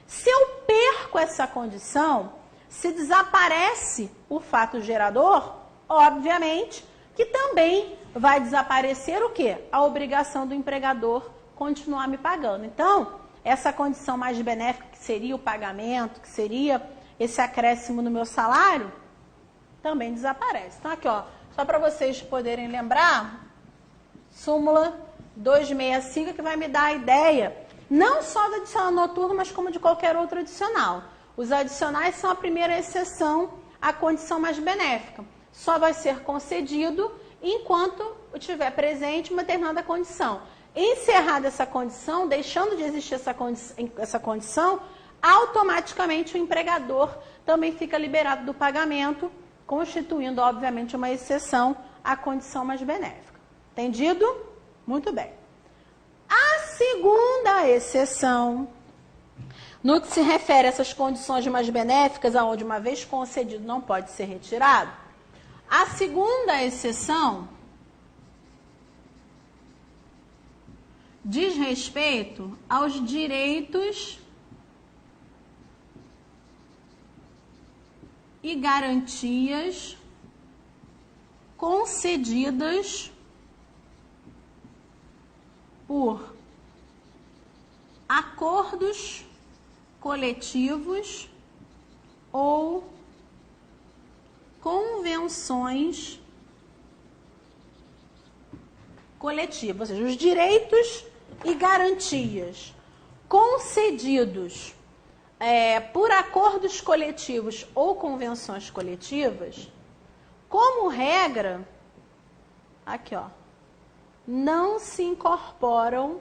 Se eu perco essa condição, se desaparece o fato gerador, obviamente que também vai desaparecer o quê? A obrigação do empregador continuar me pagando. Então, essa condição mais benéfica, que seria o pagamento, que seria esse acréscimo no meu salário, também desaparece. Então, aqui, ó, só para vocês poderem lembrar, súmula 265, que vai me dar a ideia, não só do adicional noturno, mas como de qualquer outro adicional. Os adicionais são a primeira exceção à condição mais benéfica. Só vai ser concedido enquanto estiver presente uma determinada condição. Encerrada essa condição, deixando de existir essa condição, automaticamente o empregador também fica liberado do pagamento, constituindo, obviamente, uma exceção à condição mais benéfica. Entendido? Muito bem. A segunda exceção, no que se refere a essas condições mais benéficas, onde uma vez concedido não pode ser retirado, A segunda exceção diz respeito aos direitos e garantias concedidas por acordos coletivos ou convenções coletivas, ou seja, os direitos e garantias concedidos por acordos coletivos ou convenções coletivas, como regra, aqui ó, não se incorporam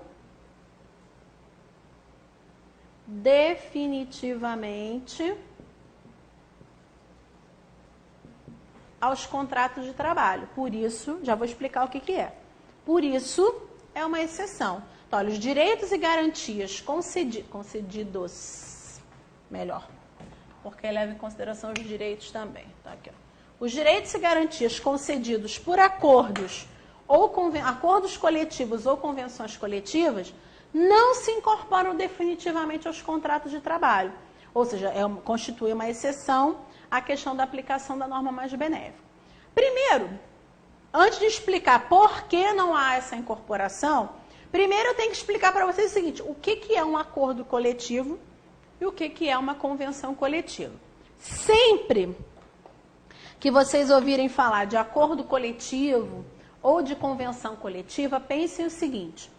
definitivamente aos contratos de trabalho. Por isso, já vou explicar o que é. Por isso, é uma exceção. Então, olha, os direitos e garantias concedidos, melhor, porque leva em consideração os direitos também. Tá aqui, ó. Os direitos e garantias concedidos por acordos ou acordos coletivos ou convenções coletivas não se incorporam definitivamente aos contratos de trabalho. Ou seja, constitui uma exceção à questão da aplicação da norma mais benéfica. Primeiro, antes de explicar por que não há essa incorporação, primeiro eu tenho que explicar para vocês o seguinte: o que é um acordo coletivo e o que é uma convenção coletiva. Sempre que vocês ouvirem falar de acordo coletivo ou de convenção coletiva, pensem o seguinte: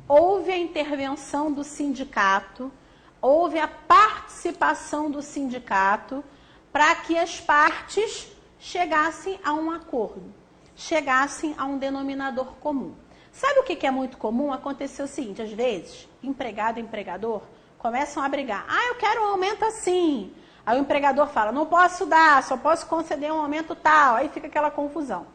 houve a intervenção do sindicato, houve a participação do sindicato para que as partes chegassem a um acordo, chegassem a um denominador comum. Sabe o que é muito comum? Acontecer o seguinte: às vezes, empregado e empregador começam a brigar. Ah, eu quero um aumento assim. Aí o empregador fala, não posso dar, só posso conceder um aumento tal. Aí fica aquela confusão.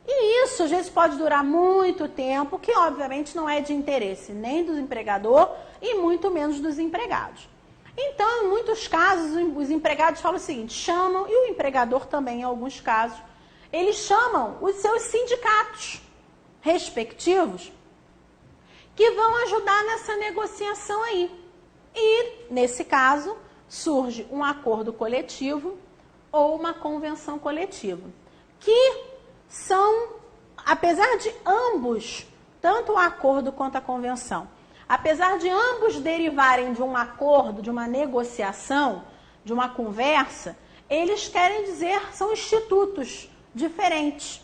E isso, às vezes, pode durar muito tempo, que obviamente não é de interesse nem do empregador e muito menos dos empregados. Então, em muitos casos, os empregados falam o seguinte, chamam, e o empregador também, em alguns casos, eles chamam os seus sindicatos respectivos que vão ajudar nessa negociação aí. E, nesse caso, surge um acordo coletivo ou uma convenção coletiva, que são, apesar de ambos, tanto o acordo quanto a convenção, apesar de ambos derivarem de um acordo, de uma negociação, de uma conversa, eles querem dizer, são institutos diferentes.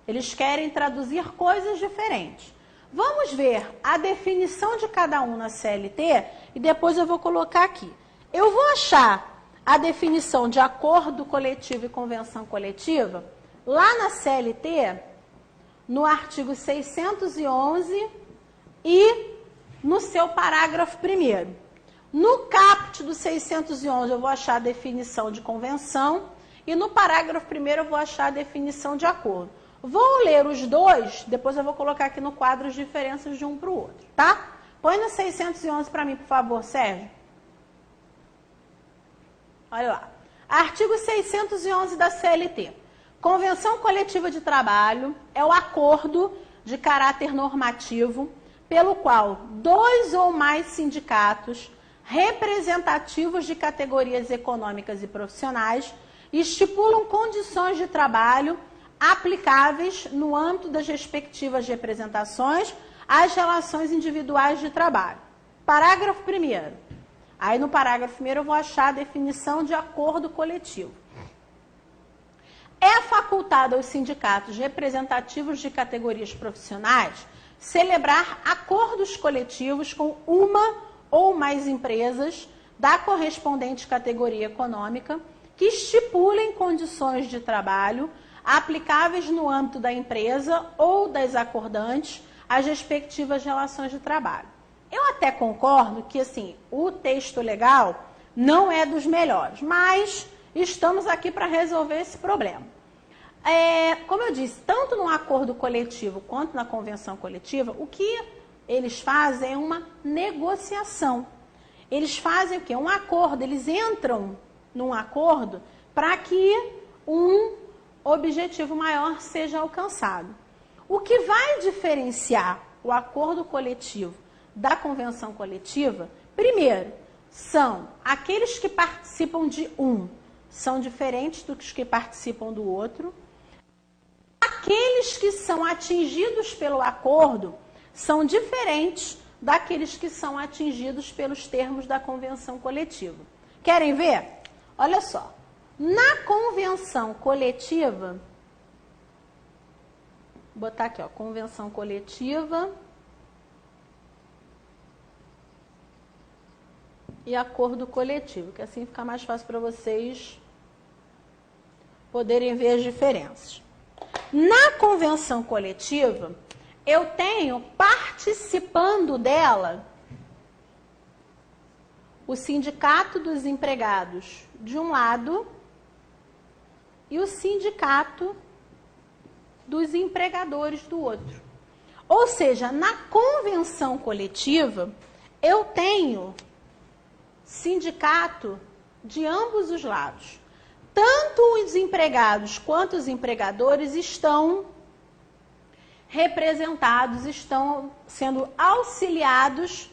Eles querem traduzir coisas diferentes. Vamos ver a definição de cada um na CLT e depois eu vou colocar aqui. Eu vou achar a definição de acordo coletivo e convenção coletiva lá na CLT, no artigo 611 e no seu parágrafo 1º. No caput do 611 eu vou achar a definição de convenção e no parágrafo 1º eu vou achar a definição de acordo. Vou ler os dois, depois eu vou colocar aqui no quadro as diferenças de um para o outro, tá? Põe no 611 para mim, por favor, Sérgio. Olha lá. Artigo 611 da CLT. Convenção coletiva de trabalho é o acordo de caráter normativo pelo qual dois ou mais sindicatos representativos de categorias econômicas e profissionais estipulam condições de trabalho aplicáveis no âmbito das respectivas representações às relações individuais de trabalho. Parágrafo 1º. Aí no parágrafo 1º eu vou achar a definição de acordo coletivo. É facultado aos sindicatos representativos de categorias profissionais celebrar acordos coletivos com uma ou mais empresas da correspondente categoria econômica que estipulem condições de trabalho aplicáveis no âmbito da empresa ou das acordantes às respectivas relações de trabalho. Eu até concordo que assim, o texto legal não é dos melhores, mas estamos aqui para resolver esse problema. Como eu disse, tanto no acordo coletivo quanto na convenção coletiva, o que eles fazem é uma negociação. Eles fazem o quê? Um acordo, eles entram num acordo para que um objetivo maior seja alcançado. O que vai diferenciar o acordo coletivo da convenção coletiva, primeiro, são aqueles que participam de um, são diferentes dos que participam do outro. Aqueles que são atingidos pelo acordo são diferentes daqueles que são atingidos pelos termos da convenção coletiva. Querem ver? Olha só. Na convenção coletiva, vou botar aqui, ó, convenção coletiva e acordo coletivo, que assim fica mais fácil para vocês poderem ver as diferenças. Na convenção coletiva, eu tenho participando dela o sindicato dos empregados de um lado e o sindicato dos empregadores do outro. Ou seja, na convenção coletiva, eu tenho sindicato de ambos os lados. Tanto os empregados quanto os empregadores estão representados, estão sendo auxiliados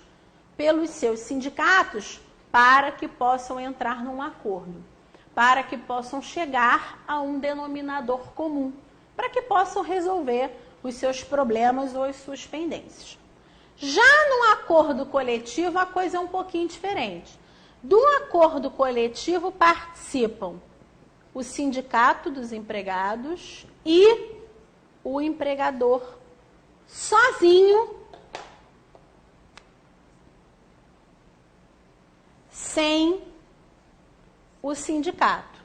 pelos seus sindicatos para que possam entrar num acordo, para que possam chegar a um denominador comum, para que possam resolver os seus problemas ou as suas pendências. Já no acordo coletivo, a coisa é um pouquinho diferente. Do acordo coletivo participam o sindicato dos empregados e o empregador sozinho, sem o sindicato.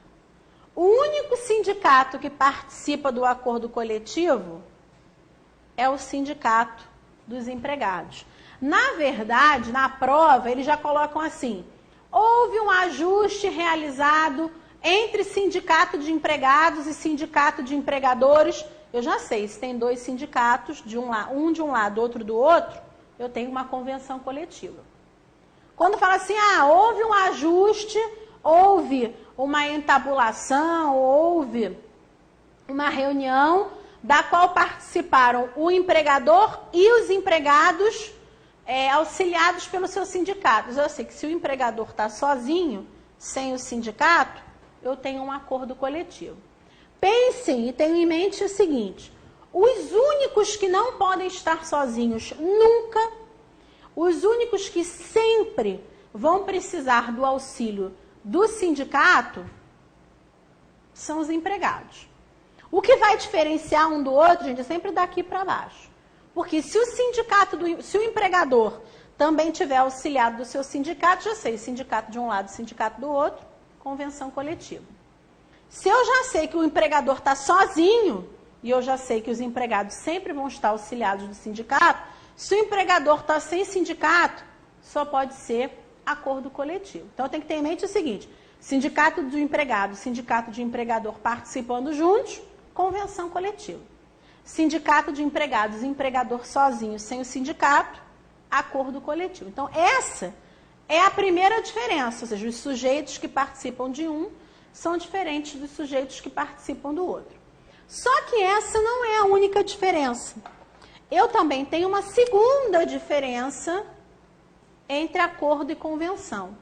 O único sindicato que participa do acordo coletivo é o sindicato dos empregados. Na verdade, na prova, eles já colocam assim: houve um ajuste realizado entre sindicato de empregados e sindicato de empregadores. Eu já sei, se tem dois sindicatos, um de um lado, outro do outro, eu tenho uma convenção coletiva. Quando fala assim, houve um ajuste, houve uma entabulação, houve uma reunião da qual participaram o empregador e os empregados auxiliados pelos seus sindicatos. Eu sei que se o empregador está sozinho, sem o sindicato, eu tenho um acordo coletivo. Pensem e tenham em mente o seguinte: os únicos que não podem estar sozinhos nunca, os únicos que sempre vão precisar do auxílio do sindicato são os empregados. O que vai diferenciar um do outro, gente, é sempre daqui para baixo. Porque se o empregador também tiver auxiliado do seu sindicato, já sei, sindicato de um lado, sindicato do outro, convenção coletiva. Se eu já sei que o empregador está sozinho, e eu já sei que os empregados sempre vão estar auxiliados do sindicato, se o empregador está sem sindicato, só pode ser acordo coletivo. Então, tem que ter em mente o seguinte: sindicato de empregado, sindicato de empregador participando juntos, convenção coletiva. Sindicato de empregados e empregador sozinho, sem o sindicato, acordo coletivo. Então, essa é a primeira diferença, ou seja, os sujeitos que participam de um são diferentes dos sujeitos que participam do outro. Só que essa não é a única diferença. Eu também tenho uma segunda diferença entre acordo e convenção.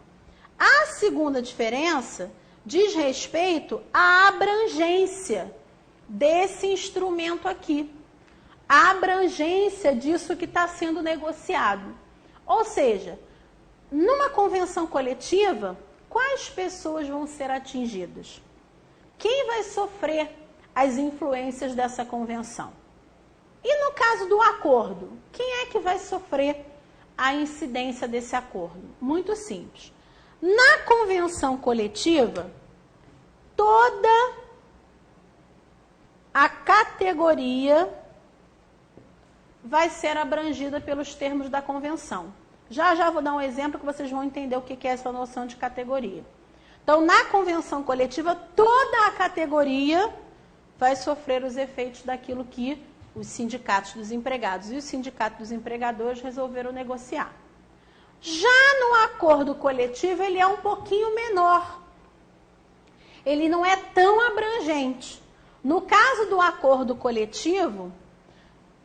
A segunda diferença diz respeito à abrangência desse instrumento aqui. A abrangência disso que está sendo negociado. Ou seja, numa convenção coletiva, quais pessoas vão ser atingidas? Quem vai sofrer as influências dessa convenção? E no caso do acordo, quem é que vai sofrer a incidência desse acordo? Muito simples. Na convenção coletiva, toda a categoria vai ser abrangida pelos termos da convenção. Já vou dar um exemplo que vocês vão entender o que é essa noção de categoria. Então, na convenção coletiva, toda a categoria vai sofrer os efeitos daquilo que os sindicatos dos empregados e os sindicatos dos empregadores resolveram negociar. Já no acordo coletivo, ele é um pouquinho menor. Ele não é tão abrangente. No caso do acordo coletivo,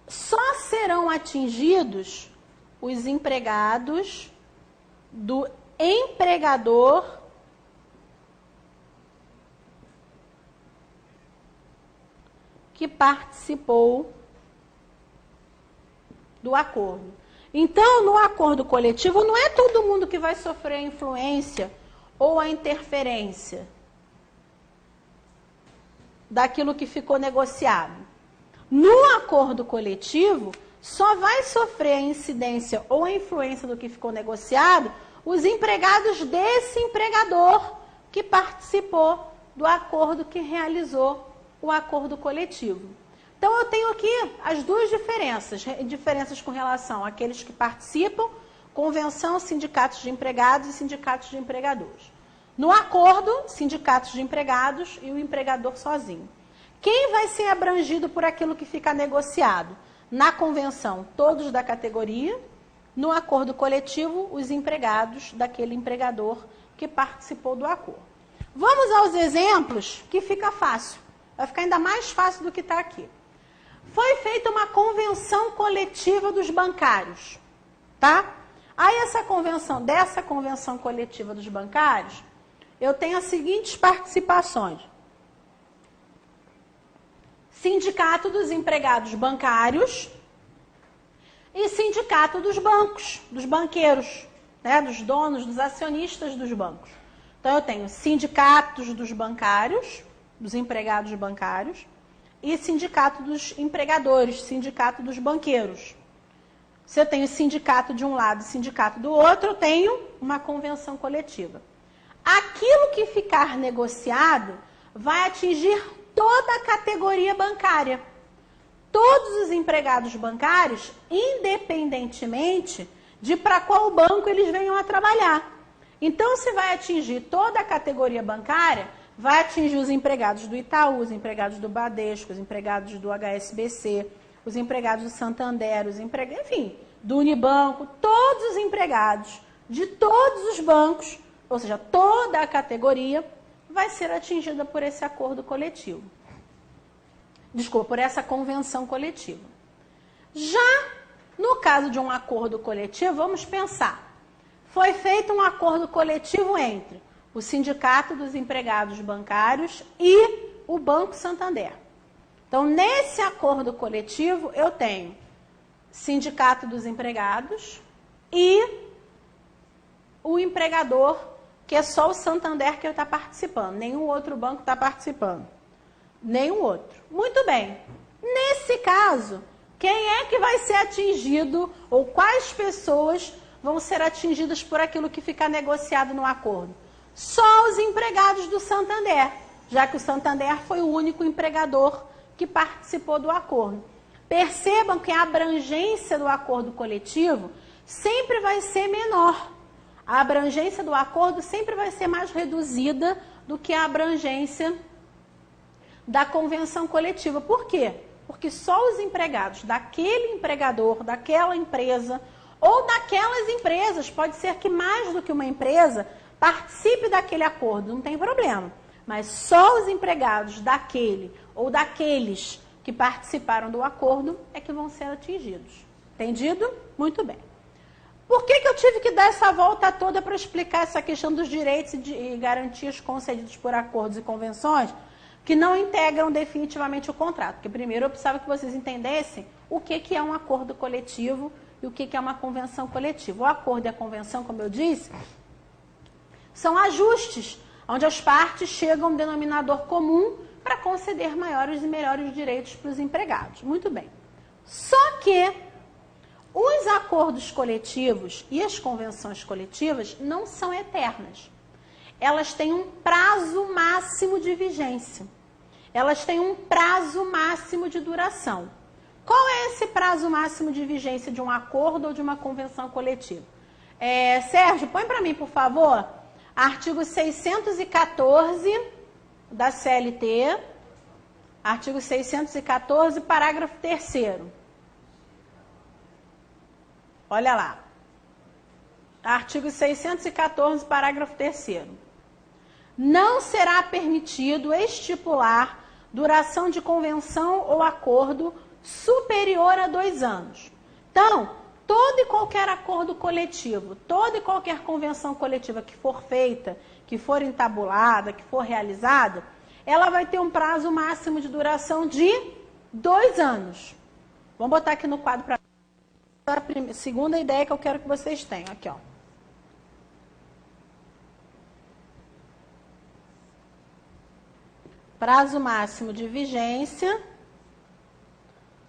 só serão atingidos os empregados do empregador que participou do acordo. Então, no acordo coletivo, não é todo mundo que vai sofrer a influência ou a interferência daquilo que ficou negociado. No acordo coletivo, só vai sofrer a incidência ou a influência do que ficou negociado os empregados desse empregador que participou do acordo que realizou o acordo coletivo. Então, eu tenho aqui as duas diferenças com relação àqueles que participam, convenção, sindicatos de empregados e sindicatos de empregadores. No acordo, sindicatos de empregados e o empregador sozinho. Quem vai ser abrangido por aquilo que fica negociado? Na convenção, todos da categoria. No acordo coletivo, os empregados daquele empregador que participou do acordo. Vamos aos exemplos, que fica fácil. Vai ficar ainda mais fácil do que está aqui. Foi feita uma convenção coletiva dos bancários, tá? Aí dessa convenção coletiva dos bancários, eu tenho as seguintes participações. Sindicato dos empregados bancários e sindicato dos bancos, dos banqueiros, né, dos donos, dos acionistas dos bancos. Então, eu tenho sindicatos dos bancários, dos empregados bancários, e sindicato dos empregadores, sindicato dos banqueiros. Se eu tenho sindicato de um lado e sindicato do outro, eu tenho uma convenção coletiva. Aquilo que ficar negociado vai atingir toda a categoria bancária. Todos os empregados bancários, independentemente de para qual banco eles venham a trabalhar. Então, se vai atingir toda a categoria bancária, vai atingir os empregados do Itaú, os empregados do Bradesco, os empregados do HSBC, os empregados do Santander, enfim, do Unibanco, todos os empregados de todos os bancos, ou seja, toda a categoria, vai ser atingida por esse acordo coletivo. Desculpa, por essa convenção coletiva. Já no caso de um acordo coletivo, vamos pensar. Foi feito um acordo coletivo entre o Sindicato dos Empregados Bancários e o Banco Santander. Então, nesse acordo coletivo, eu tenho Sindicato dos Empregados e o empregador, que é só o Santander que está participando. Nenhum outro banco está participando. Nenhum outro. Muito bem. Nesse caso, quem é que vai ser atingido ou quais pessoas vão ser atingidas por aquilo que ficar negociado no acordo? Só os empregados do Santander, já que o Santander foi o único empregador que participou do acordo. Percebam que a abrangência do acordo coletivo sempre vai ser menor. A abrangência do acordo sempre vai ser mais reduzida do que a abrangência da convenção coletiva. Por quê? Porque só os empregados daquele empregador, daquela empresa ou daquelas empresas, pode ser que mais do que uma empresa participe daquele acordo, não tem problema. Mas só os empregados daquele ou daqueles que participaram do acordo é que vão ser atingidos. Entendido? Muito bem. Por que eu tive que dar essa volta toda para explicar essa questão dos direitos e garantias concedidos por acordos e convenções que não integram definitivamente o contrato? Porque primeiro eu precisava que vocês entendessem o que é um acordo coletivo e o que é uma convenção coletiva. O acordo e a convenção, como eu disse, são ajustes onde as partes chegam a um denominador comum para conceder maiores e melhores direitos para os empregados. Muito bem. Só que os acordos coletivos e as convenções coletivas não são eternas. Elas têm um prazo máximo de vigência. Elas têm um prazo máximo de duração. Qual é esse prazo máximo de vigência de um acordo ou de uma convenção coletiva? Sérgio, põe para mim, por favor, artigo 614 da CLT, artigo 614, parágrafo 3º. Olha lá. Artigo 614, parágrafo 3º. Não será permitido estipular duração de convenção ou acordo superior a 2 anos. Então, todo e qualquer acordo coletivo, toda e qualquer convenção coletiva que for feita, que for entabulada, que for realizada, ela vai ter um prazo máximo de duração de 2 anos. Vamos botar aqui no quadro para a segunda ideia que eu quero que vocês tenham. Aqui, ó. Prazo máximo de vigência,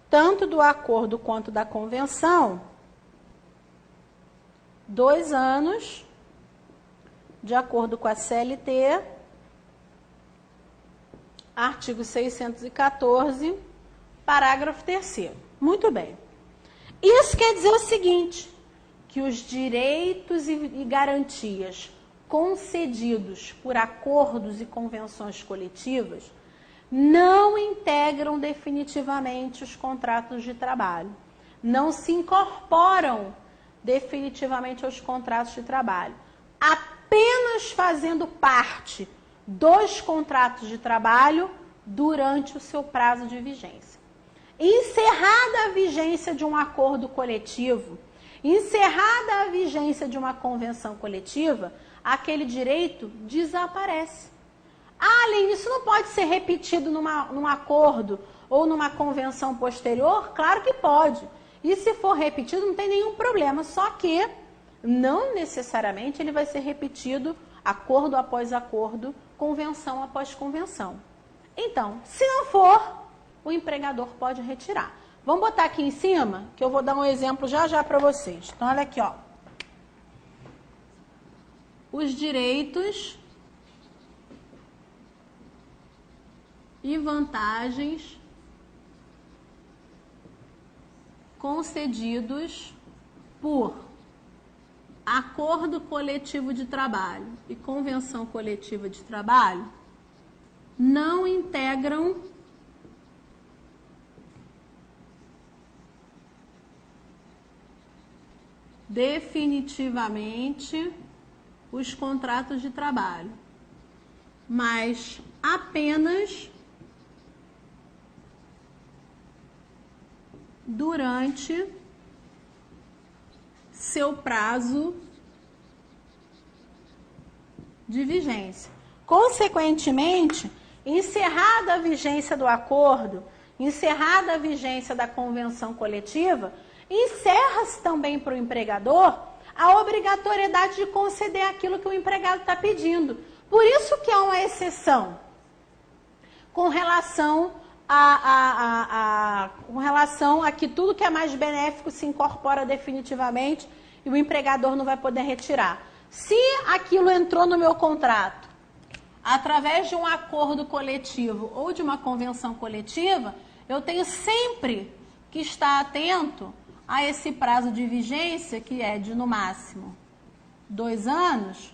tanto do acordo quanto da convenção, 2 anos, de acordo com a CLT, artigo 614, parágrafo 3º. Muito bem. Isso quer dizer o seguinte, que os direitos e garantias concedidos por acordos e convenções coletivas não integram definitivamente os contratos de trabalho, não se incorporam definitivamente aos contratos de trabalho, apenas fazendo parte dos contratos de trabalho durante o seu prazo de vigência. Encerrada a vigência de um acordo coletivo, encerrada a vigência de uma convenção coletiva, aquele direito desaparece. Além disso, não pode ser repetido num acordo ou numa convenção posterior? Claro que pode. E se for repetido, não tem nenhum problema, só que não necessariamente ele vai ser repetido acordo após acordo, convenção após convenção. Então, se não for, o empregador pode retirar. Vamos botar aqui em cima, que eu vou dar um exemplo já para vocês. Então, olha aqui, ó. Os direitos e vantagens concedidos por acordo coletivo de trabalho e convenção coletiva de trabalho não integram definitivamente os contratos de trabalho, mas apenas durante seu prazo de vigência. Consequentemente, encerrada a vigência do acordo, encerrada a vigência da convenção coletiva, encerra-se também para o empregador a obrigatoriedade de conceder aquilo que o empregado está pedindo. Por isso que há uma exceção com relação a que tudo que é mais benéfico se incorpora definitivamente e o empregador não vai poder retirar. Se aquilo entrou no meu contrato através de um acordo coletivo ou de uma convenção coletiva, eu tenho sempre que estar atento a esse prazo de vigência, que é de, no máximo, 2 anos,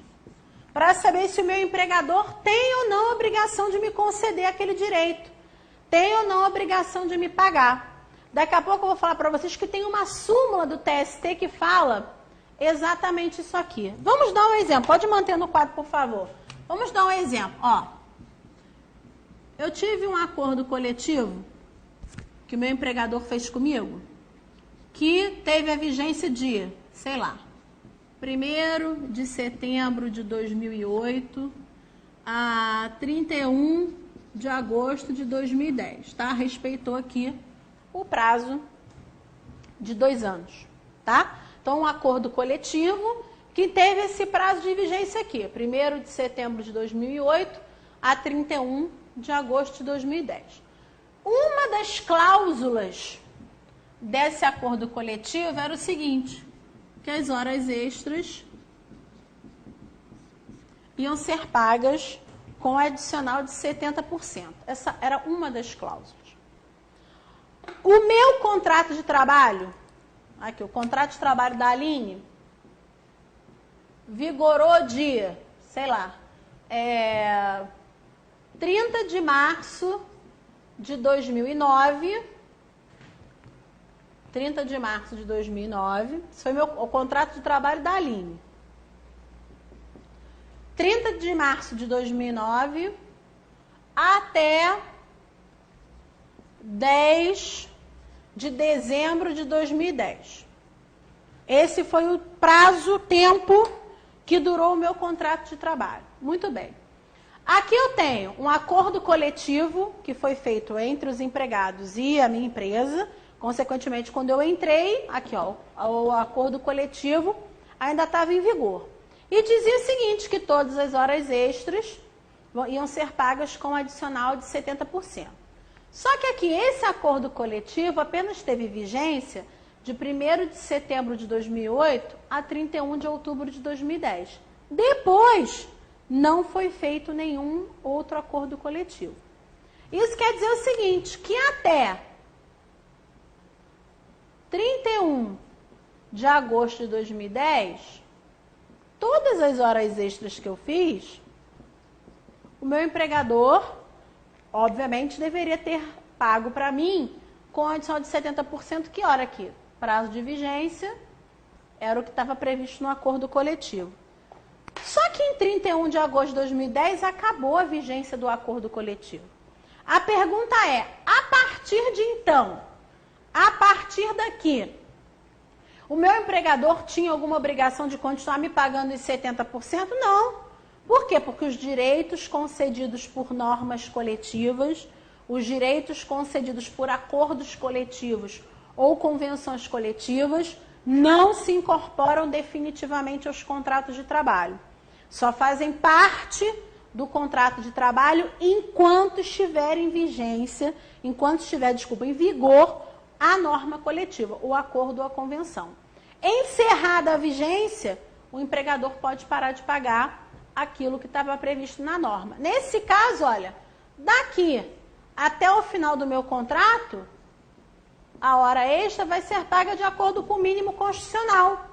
para saber se o meu empregador tem ou não a obrigação de me conceder aquele direito, tem ou não a obrigação de me pagar. Daqui a pouco eu vou falar para vocês que tem uma súmula do TST que fala exatamente isso aqui. Vamos dar um exemplo, pode manter no quadro, por favor. Vamos dar um exemplo, ó. Eu tive um acordo coletivo que o meu empregador fez comigo, que teve a vigência de, sei lá, 1º de setembro de 2008 a 31 de agosto de 2010, tá? Respeitou aqui o prazo de 2 anos, tá? Então, um acordo coletivo que teve esse prazo de vigência aqui, 1º de setembro de 2008 a 31 de agosto de 2010. Uma das cláusulas desse acordo coletivo era o seguinte, que as horas extras iam ser pagas com adicional de 70%. Essa era uma das cláusulas. O meu contrato de trabalho, aqui, o contrato de trabalho da Aline, vigorou de, sei lá, 30 de março de 2009, 30 de março de 2009, isso foi o contrato de trabalho da Aline. 30 de março de 2009 até 10 de dezembro de 2010. Esse foi o prazo, tempo que durou o meu contrato de trabalho. Muito bem. Aqui eu tenho um acordo coletivo que foi feito entre os empregados e a minha empresa. Consequentemente, quando eu entrei, aqui ó, o acordo coletivo ainda estava em vigor. E dizia o seguinte, que todas as horas extras iam ser pagas com adicional de 70%. Só que aqui esse acordo coletivo apenas teve vigência de 1º de setembro de 2008 a 31 de outubro de 2010. Depois, não foi feito nenhum outro acordo coletivo. Isso quer dizer o seguinte, que até 31 de agosto de 2010, todas as horas extras que eu fiz, o meu empregador, obviamente, deveria ter pago para mim com adicional de 70%, que hora aqui? Prazo de vigência era o que estava previsto no acordo coletivo. Só que em 31 de agosto de 2010 acabou a vigência do acordo coletivo. A pergunta é, a partir de então, a partir daqui, o meu empregador tinha alguma obrigação de continuar me pagando os 70%? Não. Por quê? Porque os direitos concedidos por normas coletivas, os direitos concedidos por acordos coletivos ou convenções coletivas não se incorporam definitivamente aos contratos de trabalho. Só fazem parte do contrato de trabalho enquanto estiver em vigência, enquanto estiver, em vigor a norma coletiva, o acordo ou a convenção. Encerrada a vigência, o empregador pode parar de pagar aquilo que estava previsto na norma. Nesse caso, olha, daqui até o final do meu contrato, a hora extra vai ser paga de acordo com o mínimo constitucional,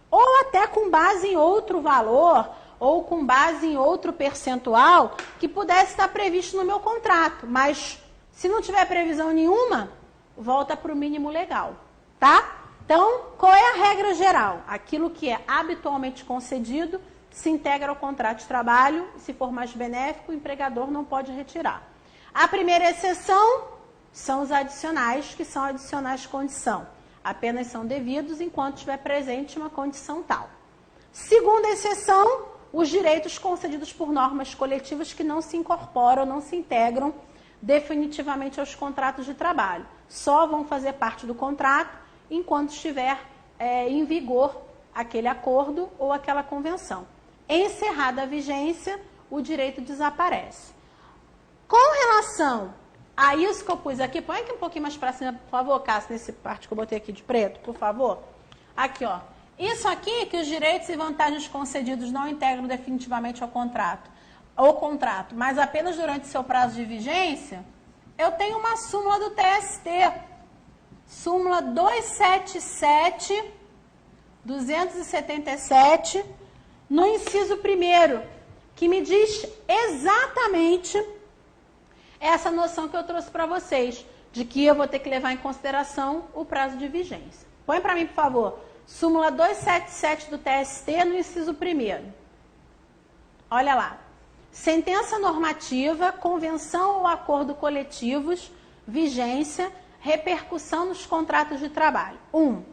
ou até com base em outro valor, ou com base em outro percentual que pudesse estar previsto no meu contrato. Mas, se não tiver previsão nenhuma, volta para o mínimo legal, tá? Então, qual é a regra geral? Aquilo que é habitualmente concedido se integra ao contrato de trabalho, e se for mais benéfico, o empregador não pode retirar. A primeira exceção são os adicionais, que são adicionais de condição. Apenas são devidos enquanto estiver presente uma condição tal. Segunda exceção, os direitos concedidos por normas coletivas que não se incorporam, não se integram definitivamente aos contratos de trabalho. Só vão fazer parte do contrato enquanto estiver em vigor aquele acordo ou aquela convenção. Encerrada a vigência, o direito desaparece. Com relação a isso que eu pus aqui, põe aqui um pouquinho mais para cima, por favor, Cássio, nesse parte que eu botei aqui de preto, por favor. Aqui, ó. Isso aqui, que os direitos e vantagens concedidos não integram definitivamente ao contrato, mas apenas durante seu prazo de vigência, eu tenho uma súmula do TST, súmula 277, no inciso 1º, que me diz exatamente essa noção que eu trouxe para vocês, de que eu vou ter que levar em consideração o prazo de vigência. Põe para mim, por favor, súmula 277 do TST no inciso 1º. Olha lá. Sentença normativa, convenção ou acordo coletivos, vigência, repercussão nos contratos de trabalho. 1.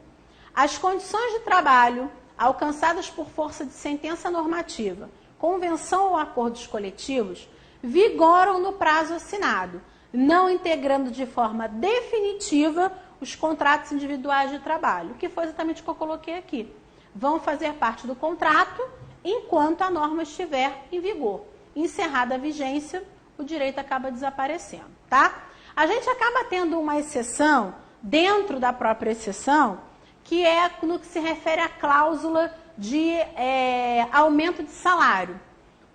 As condições de trabalho alcançadas por força de sentença normativa, convenção ou acordos coletivos, vigoram no prazo assinado, não integrando de forma definitiva os contratos individuais de trabalho, que foi exatamente o que eu coloquei aqui. Vão fazer parte do contrato enquanto a norma estiver em vigor. Encerrada a vigência, o direito acaba desaparecendo, tá? A gente acaba tendo uma exceção, dentro da própria exceção, que é no que se refere à cláusula de aumento de salário.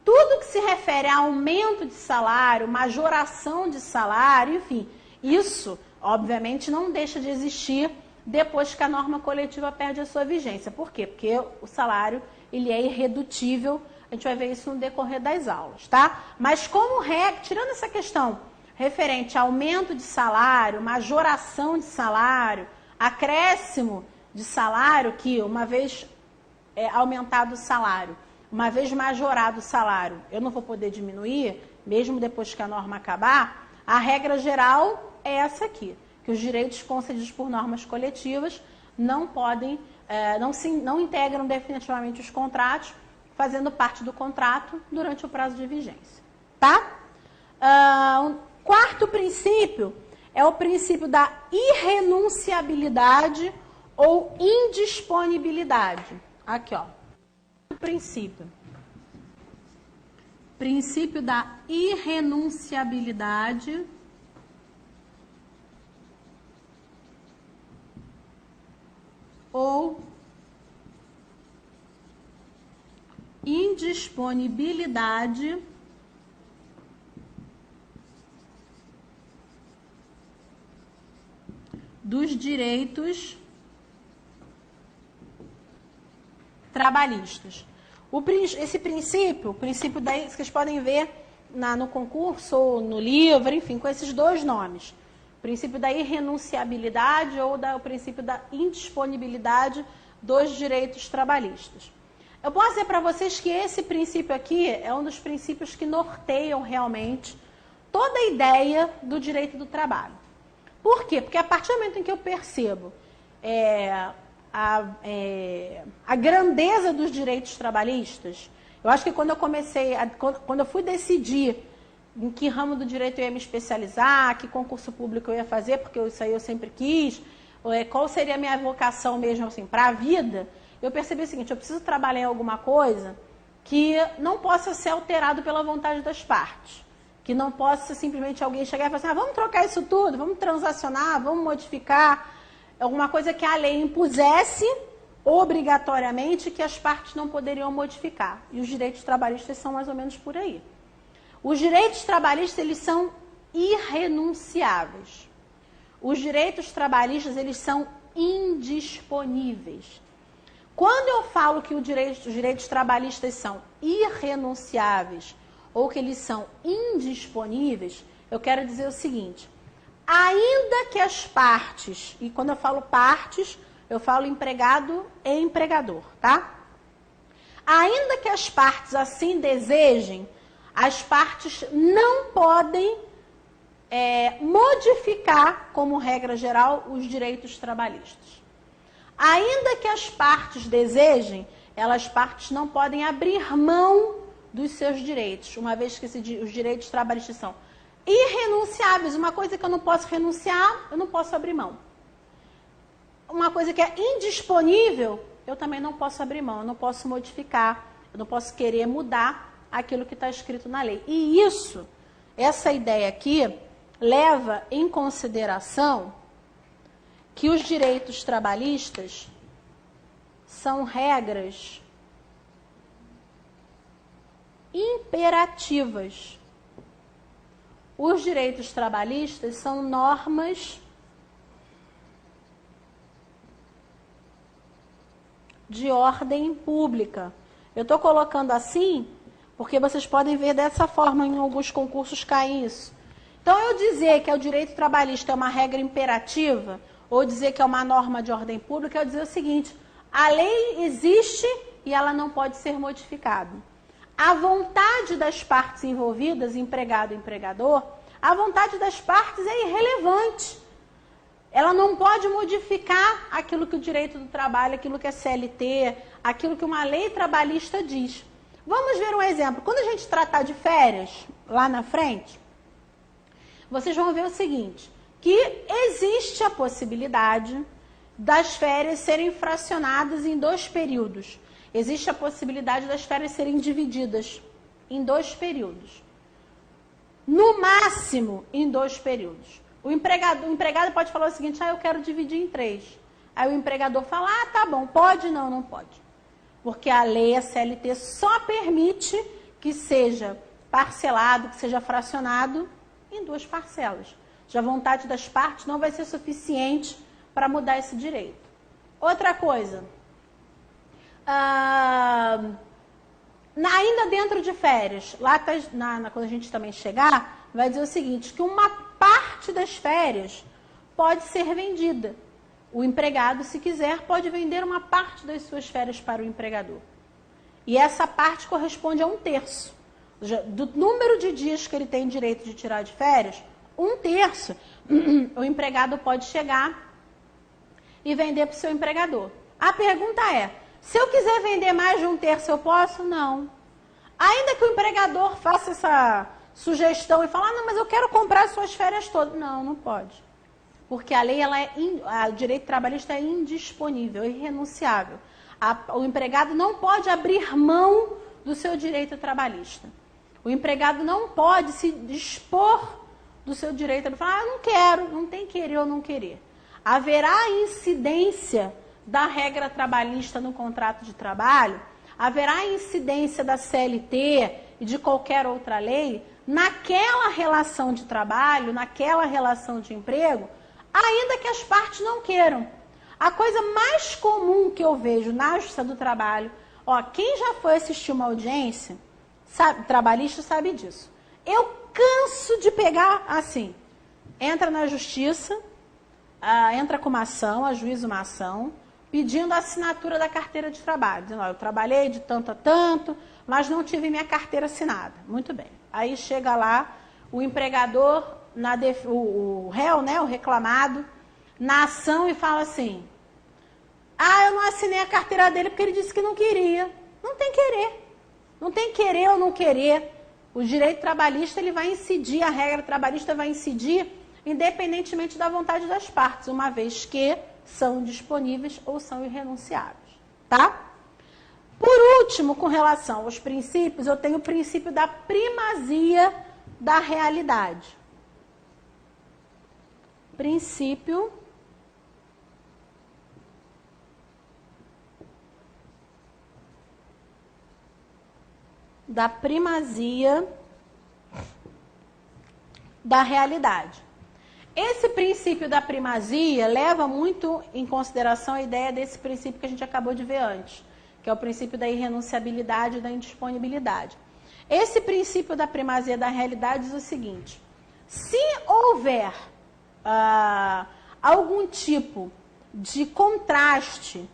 Tudo que se refere a aumento de salário, majoração de salário, enfim, isso, obviamente, não deixa de existir depois que a norma coletiva perde a sua vigência. Por quê? Porque o salário ele é irredutível, a gente vai ver isso no decorrer das aulas, tá? Mas como regra, tirando essa questão referente a aumento de salário, majoração de salário, acréscimo de salário, que uma vez aumentado o salário, uma vez majorado o salário, eu não vou poder diminuir, mesmo depois que a norma acabar, a regra geral é essa aqui, que os direitos concedidos por normas coletivas não podem, não integram definitivamente os contratos, fazendo parte do contrato durante o prazo de vigência. Tá? Quarto princípio é o princípio da irrenunciabilidade ou indisponibilidade. Aqui, ó. Princípio da irrenunciabilidade ou indisponibilidade dos direitos trabalhistas. Esse princípio, daí vocês podem ver no concurso ou no livro, enfim, com esses dois nomes. O princípio da irrenunciabilidade ou o princípio da indisponibilidade dos direitos trabalhistas. Eu posso dizer para vocês que esse princípio aqui é um dos princípios que norteiam realmente toda a ideia do direito do trabalho. Por quê? Porque a partir do momento em que eu percebo a grandeza dos direitos trabalhistas, eu acho que quando eu fui decidir em que ramo do direito eu ia me especializar, que concurso público eu ia fazer, porque isso aí eu sempre quis, qual seria a minha vocação mesmo assim, para a vida, eu percebi o seguinte: eu preciso trabalhar em alguma coisa que não possa ser alterado pela vontade das partes. Que não possa simplesmente alguém chegar e falar assim, vamos trocar isso tudo, vamos transacionar, vamos modificar. Alguma coisa que a lei impusesse obrigatoriamente que as partes não poderiam modificar. E os direitos trabalhistas são mais ou menos por aí. Os direitos trabalhistas, eles são irrenunciáveis. Os direitos trabalhistas, eles são indisponíveis. Quando eu falo que os direitos trabalhistas são irrenunciáveis ou que eles são indisponíveis, eu quero dizer o seguinte: ainda que as partes, e quando eu falo partes, eu falo empregado e empregador, tá? Ainda que as partes assim desejem, as partes não podem modificar, como regra geral, os direitos trabalhistas. Ainda que as partes desejem, as partes não podem abrir mão dos seus direitos, uma vez que os direitos trabalhistas são irrenunciáveis. Uma coisa que eu não posso renunciar, eu não posso abrir mão. Uma coisa que é indisponível, eu também não posso abrir mão, eu não posso modificar, eu não posso querer mudar aquilo que está escrito na lei. E essa ideia aqui, leva em consideração que os direitos trabalhistas são regras imperativas. Os direitos trabalhistas são normas de ordem pública. Eu estou colocando assim porque vocês podem ver dessa forma em alguns concursos cair isso. Então, eu dizer que o direito trabalhista é uma regra imperativa, ou dizer que é uma norma de ordem pública, é dizer o seguinte: a lei existe e ela não pode ser modificada. A vontade das partes envolvidas, empregado e empregador, a vontade das partes é irrelevante. Ela não pode modificar aquilo que o direito do trabalho, aquilo que é CLT, aquilo que uma lei trabalhista diz. Vamos ver um exemplo. Quando a gente tratar de férias, lá na frente, vocês vão ver o seguinte, que existe a possibilidade das férias serem fracionadas em 2 períodos. Existe a possibilidade das férias serem divididas em 2 períodos. No máximo, em 2 períodos. O empregado pode falar o seguinte: eu quero dividir em 3. Aí o empregador fala: tá bom, pode? Não, não pode. Porque a lei, a CLT, só permite que seja parcelado, que seja fracionado em 2 parcelas. Já a vontade das partes não vai ser suficiente para mudar esse direito. Outra coisa, ainda dentro de férias, lá quando a gente também chegar, vai dizer o seguinte, que uma parte das férias pode ser vendida. O empregado, se quiser, pode vender uma parte das suas férias para o empregador. E essa parte corresponde a 1/3. Do número de dias que ele tem direito de tirar de férias, 1/3 o empregado pode chegar e vender para o seu empregador. A pergunta é, se eu quiser vender mais de 1/3, eu posso? Não. Ainda que o empregador faça essa sugestão e fale, não, mas eu quero comprar suas férias todas. Não, não pode. Porque a lei, o direito trabalhista é indisponível, irrenunciável. O empregado não pode abrir mão do seu direito trabalhista. O empregado não pode se dispor do seu direito. Ele fala, eu não quero, não tem querer ou não querer. Haverá incidência da regra trabalhista no contrato de trabalho, haverá incidência da CLT e de qualquer outra lei naquela relação de trabalho, naquela relação de emprego, ainda que as partes não queiram. A coisa mais comum que eu vejo na Justiça do Trabalho, quem já foi assistir uma audiência, trabalhista sabe disso. Eu canso de pegar assim, entra na Justiça, entra com uma ação, ajuiza uma ação, pedindo a assinatura da carteira de trabalho. Dizendo, eu trabalhei de tanto a tanto, mas não tive minha carteira assinada. Muito bem. Aí chega lá o empregador, o réu, né, o reclamado, na ação e fala assim, eu não assinei a carteira dele porque ele disse que não queria. Não tem querer. Não tem querer ou não querer. O direito trabalhista ele vai incidir, a regra trabalhista vai incidir independentemente da vontade das partes, uma vez que são disponíveis ou são irrenunciáveis, tá? Por último, com relação aos princípios, eu tenho o princípio da primazia da realidade. Princípio da primazia da realidade. Esse princípio da primazia leva muito em consideração a ideia desse princípio que a gente acabou de ver antes, que é o princípio da irrenunciabilidade e da indisponibilidade. Esse princípio da primazia da realidade diz o seguinte, se houver algum tipo de contraste,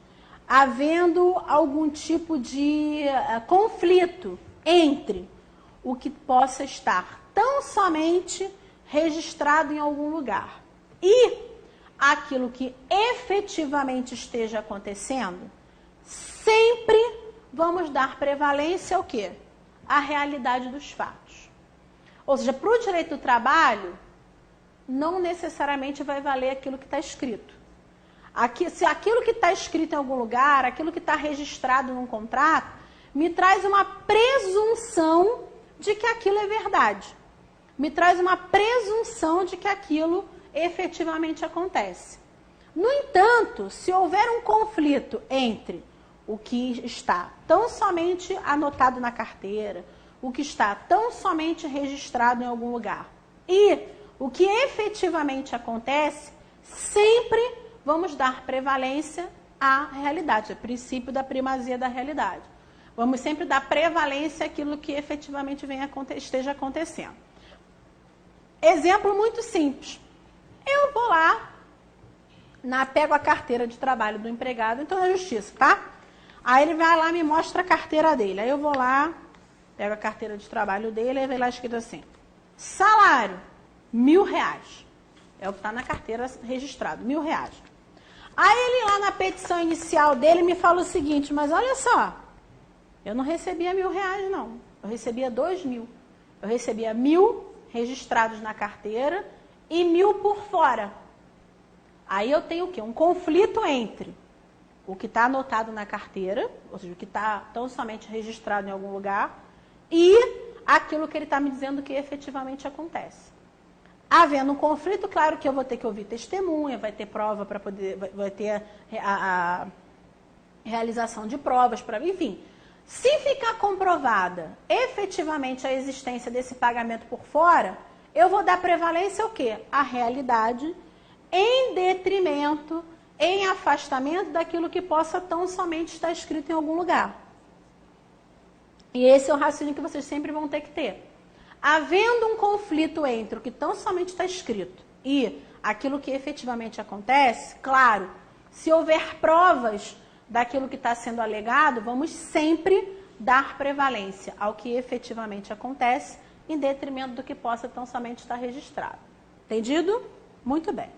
havendo algum tipo de conflito entre o que possa estar tão somente registrado em algum lugar e aquilo que efetivamente esteja acontecendo, sempre vamos dar prevalência ao quê? À realidade dos fatos. Ou seja, para o direito do trabalho, não necessariamente vai valer aquilo que está escrito. Se aquilo que está escrito em algum lugar, aquilo que está registrado num contrato, me traz uma presunção de que aquilo é verdade. Me traz uma presunção de que aquilo efetivamente acontece. No entanto, se houver um conflito entre o que está tão somente anotado na carteira, o que está tão somente registrado em algum lugar e o que efetivamente acontece, sempre vamos dar prevalência à realidade, é o princípio da primazia da realidade. Vamos sempre dar prevalência àquilo que efetivamente esteja acontecendo. Exemplo muito simples. Eu vou lá, pego a carteira de trabalho do empregado, então na justiça, tá? Aí ele vai lá e me mostra a carteira dele. Aí eu vou lá, pego a carteira de trabalho dele, aí vem lá escrito assim, salário, R$1.000. É o que está na carteira registrado, R$1.000. Aí ele lá na petição inicial dele me fala o seguinte, mas olha só, eu não recebia R$1.000 não, eu recebia 2.000. Eu recebia 1.000 registrados na carteira e 1.000 por fora. Aí eu tenho o quê? Um conflito entre o que está anotado na carteira, ou seja, o que está tão somente registrado em algum lugar, e aquilo que ele está me dizendo que efetivamente acontece. Havendo um conflito, claro que eu vou ter que ouvir testemunha, vai ter prova para poder, vai ter a realização de provas, enfim. Se ficar comprovada efetivamente a existência desse pagamento por fora, eu vou dar prevalência ao quê? À realidade, em detrimento, em afastamento daquilo que possa tão somente estar escrito em algum lugar. E esse é o raciocínio que vocês sempre vão ter que ter. Havendo um conflito entre o que tão somente está escrito e aquilo que efetivamente acontece, claro, se houver provas daquilo que está sendo alegado, vamos sempre dar prevalência ao que efetivamente acontece, em detrimento do que possa tão somente estar registrado. Entendido? Muito bem.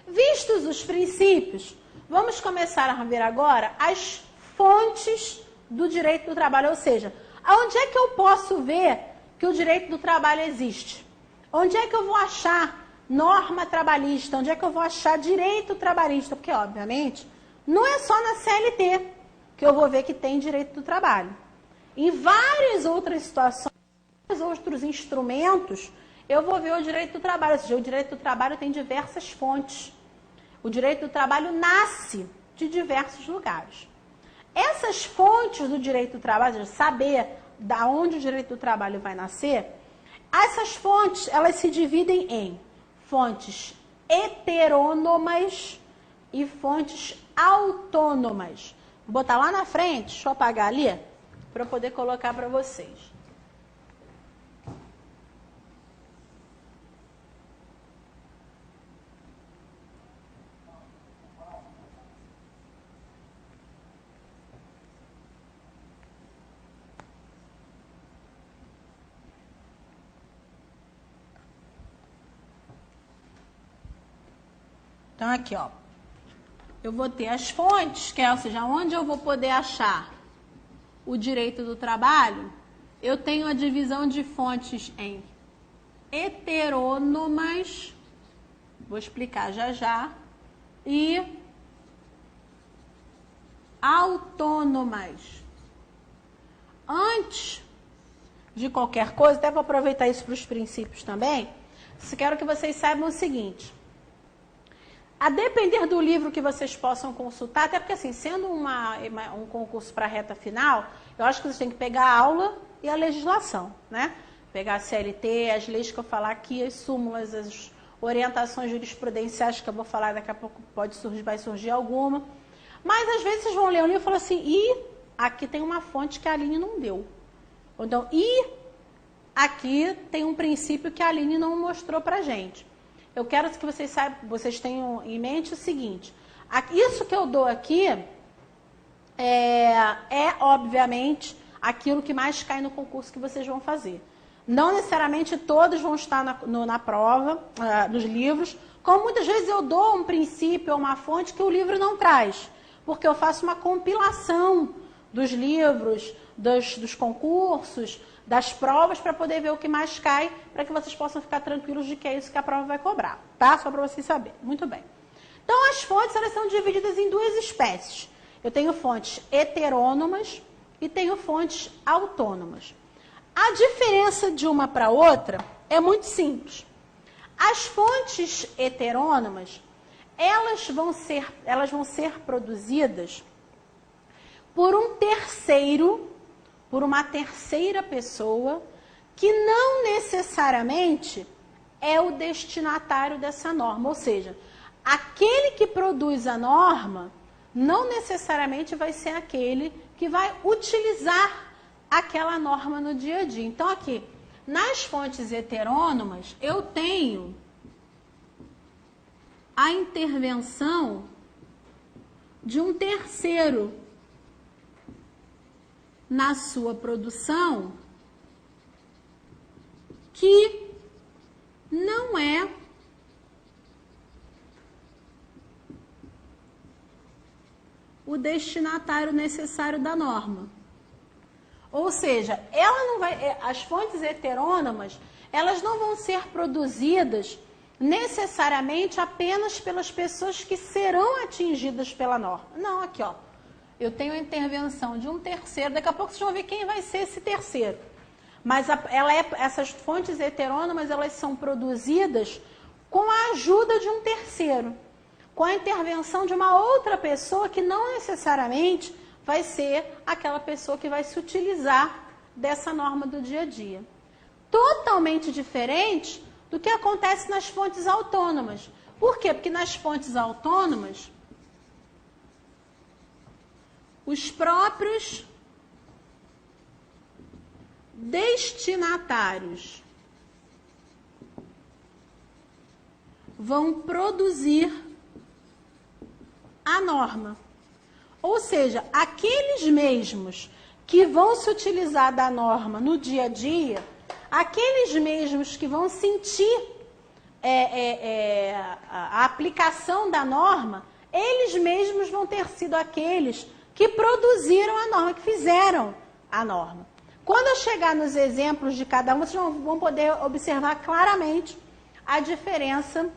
Vistos os princípios, vamos começar a ver agora as fontes do direito do trabalho, ou seja, aonde é que eu posso ver que o direito do trabalho existe? Onde é que eu vou achar norma trabalhista? Onde é que eu vou achar direito trabalhista? Porque, obviamente, não é só na CLT que eu vou ver que tem direito do trabalho. Em várias outras situações, outros instrumentos, eu vou ver o direito do trabalho. Ou seja, o direito do trabalho tem diversas fontes. O direito do trabalho nasce de diversos lugares. Essas fontes do direito do trabalho, saber da onde o direito do trabalho vai nascer, essas fontes, elas se dividem em fontes heterônomas e fontes autônomas. Vou botar lá na frente, deixa eu apagar ali, para eu poder colocar para vocês. Então, aqui, ó, eu vou ter as fontes, que é, ou seja, onde eu vou poder achar o direito do trabalho. Eu tenho a divisão de fontes em heterônomas, vou explicar já já, e autônomas. Antes de qualquer coisa, até vou aproveitar isso para os princípios também, quero que vocês saibam o seguinte. A depender do livro que vocês possam consultar, até porque assim, sendo um concurso para a reta final, eu acho que vocês têm que pegar a aula e a legislação, né? Pegar a CLT, as leis que eu falar aqui, as súmulas, as orientações jurisprudenciais que eu vou falar daqui a pouco, vai surgir alguma. Mas às vezes vocês vão ler um livro e falam assim, aqui tem uma fonte que a Aline não deu. Então, aqui tem um princípio que a Aline não mostrou pra gente. Eu quero que vocês saibam, vocês tenham em mente o seguinte, isso que eu dou aqui obviamente, aquilo que mais cai no concurso que vocês vão fazer. Não necessariamente todos vão estar na prova, nos livros, como muitas vezes eu dou um princípio ou uma fonte que o livro não traz, porque eu faço uma compilação dos livros, dos concursos, das provas, para poder ver o que mais cai, para que vocês possam ficar tranquilos de que é isso que a prova vai cobrar, tá? Só para vocês saberem. Muito bem. Então, as fontes, elas são divididas em duas espécies. Eu tenho fontes heterônomas e tenho fontes autônomas. A diferença de uma para outra é muito simples. As fontes heterônomas, elas vão ser produzidas por um terceiro, por uma terceira pessoa, que não necessariamente é o destinatário dessa norma. Ou seja, aquele que produz a norma não necessariamente vai ser aquele que vai utilizar aquela norma no dia a dia. Então, aqui, nas fontes heterônomas, eu tenho a intervenção de um terceiro na sua produção, que não é o destinatário necessário da norma. Ou seja, ela não vai, as fontes heterônomas, elas não vão ser produzidas necessariamente apenas pelas pessoas que serão atingidas pela norma. Não, aqui, ó. Eu tenho a intervenção de um terceiro, daqui a pouco vocês vão ver quem vai ser esse terceiro. Mas essas fontes heterônomas, elas são produzidas com a ajuda de um terceiro, com a intervenção de uma outra pessoa que não necessariamente vai ser aquela pessoa que vai se utilizar dessa norma do dia a dia. Totalmente diferente do que acontece nas fontes autônomas. Por quê? Porque nas fontes autônomas, os próprios destinatários vão produzir a norma. Ou seja, aqueles mesmos que vão se utilizar da norma no dia a dia, aqueles mesmos que vão sentir a aplicação da norma, eles mesmos vão ter sido aqueles que produziram a norma, que fizeram a norma. Quando eu chegar nos exemplos de cada um, vocês vão poder observar claramente a diferença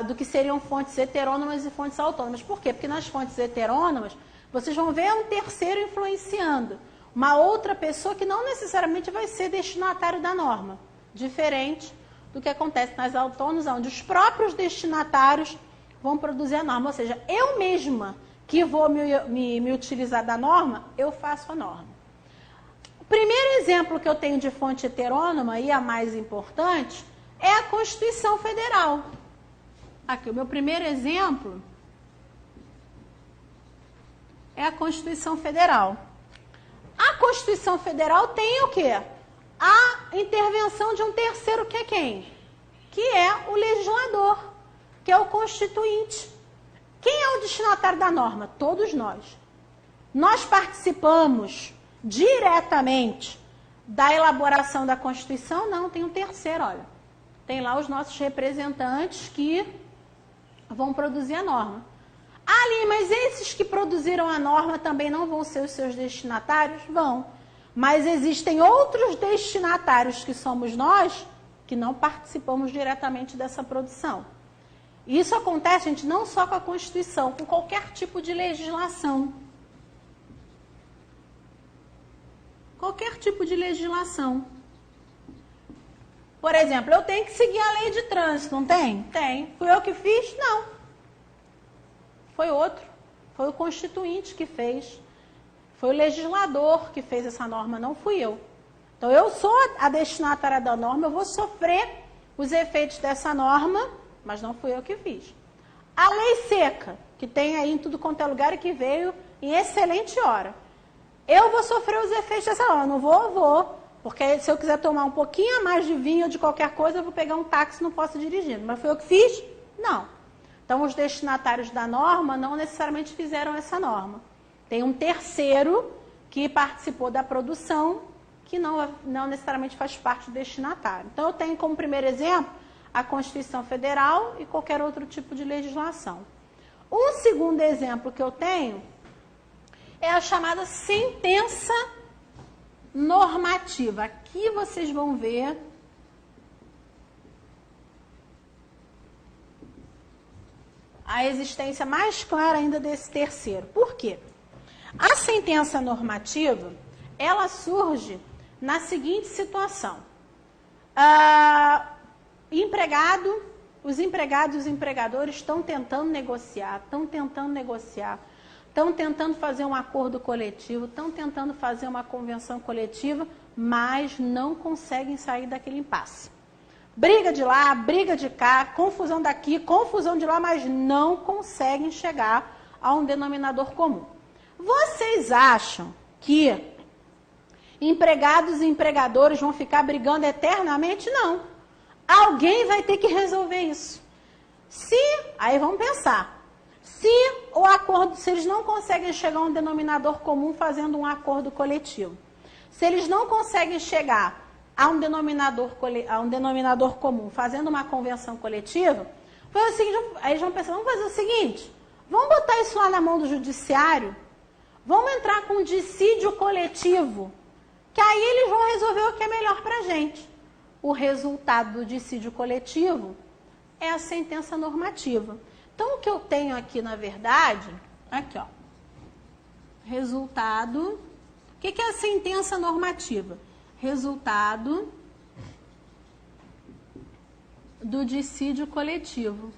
do que seriam fontes heterônomas e fontes autônomas. Por quê? Porque nas fontes heterônomas, vocês vão ver um terceiro influenciando, uma outra pessoa que não necessariamente vai ser destinatário da norma, diferente do que acontece nas autônomas, onde os próprios destinatários vão produzir a norma. Ou seja, eu mesma que vou me utilizar da norma, eu faço a norma. O primeiro exemplo que eu tenho de fonte heterônoma, e a mais importante, é a Constituição Federal. Aqui, o meu primeiro exemplo é a Constituição Federal. A Constituição Federal tem o quê? A intervenção de um terceiro, que é quem? Que é o legislador, que é o constituinte. Quem é o destinatário da norma? Todos nós. Nós participamos diretamente da elaboração da Constituição? Não, tem um terceiro, olha. Tem lá os nossos representantes que vão produzir a norma. Ali, mas esses que produziram a norma também não vão ser os seus destinatários? Vão. Mas existem outros destinatários, que somos nós, que não participamos diretamente dessa produção. Isso acontece, gente, não só com a Constituição, com qualquer tipo de legislação. Qualquer tipo de legislação. Por exemplo, eu tenho que seguir a lei de trânsito, não tem? Tem. Fui eu que fiz? Não. Foi outro. Foi o constituinte que fez. Foi o legislador que fez essa norma, não fui eu. Então, eu sou a destinatária da norma, eu vou sofrer os efeitos dessa norma, mas não fui eu que fiz. A lei seca, que tem aí em tudo quanto é lugar e que veio em excelente hora. Eu vou sofrer os efeitos dessa norma. Não vou. Porque se eu quiser tomar um pouquinho a mais de vinho ou de qualquer coisa, eu vou pegar um táxi e não posso dirigir. Mas foi eu que fiz? Não. Então, os destinatários da norma não necessariamente fizeram essa norma. Tem um terceiro que participou da produção, que não necessariamente faz parte do destinatário. Então, eu tenho como primeiro exemplo a Constituição Federal e qualquer outro tipo de legislação. Um segundo exemplo que eu tenho é a chamada sentença normativa. Aqui vocês vão ver a existência mais clara ainda desse terceiro. Por quê? A sentença normativa, ela surge na seguinte situação. Os empregados e os empregadores estão tentando negociar, estão tentando fazer um acordo coletivo, estão tentando fazer uma convenção coletiva, mas não conseguem sair daquele impasse. Briga de lá, briga de cá, confusão daqui, confusão de lá, mas não conseguem chegar a um denominador comum. Vocês acham que empregados e empregadores vão ficar brigando eternamente? Não. Alguém vai ter que resolver isso. Aí vamos pensar, se eles não conseguem chegar a um denominador comum fazendo um acordo coletivo, se eles não conseguem chegar a um denominador comum fazendo uma convenção coletiva, foi o seguinte, aí eles vão pensar, vamos fazer o seguinte, vamos botar isso lá na mão do judiciário, vamos entrar com um dissídio coletivo, que aí eles vão resolver o que é melhor para a gente. O resultado do dissídio coletivo é a sentença normativa. Então, o que eu tenho aqui, na verdade, aqui, ó, resultado. O que é a sentença normativa? Resultado do dissídio coletivo.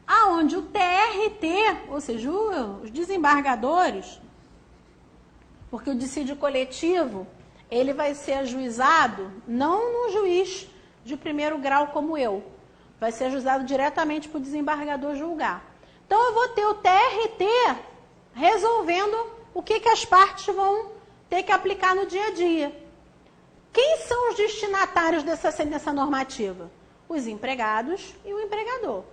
Aonde o TRT, ou seja, os desembargadores, porque o dissídio coletivo, ele vai ser ajuizado não no juiz de primeiro grau como eu, vai ser ajuizado diretamente para o desembargador julgar. Então, eu vou ter o TRT resolvendo o que as partes vão ter que aplicar no dia a dia. Quem são os destinatários dessa sentença normativa? Os empregados e o empregador.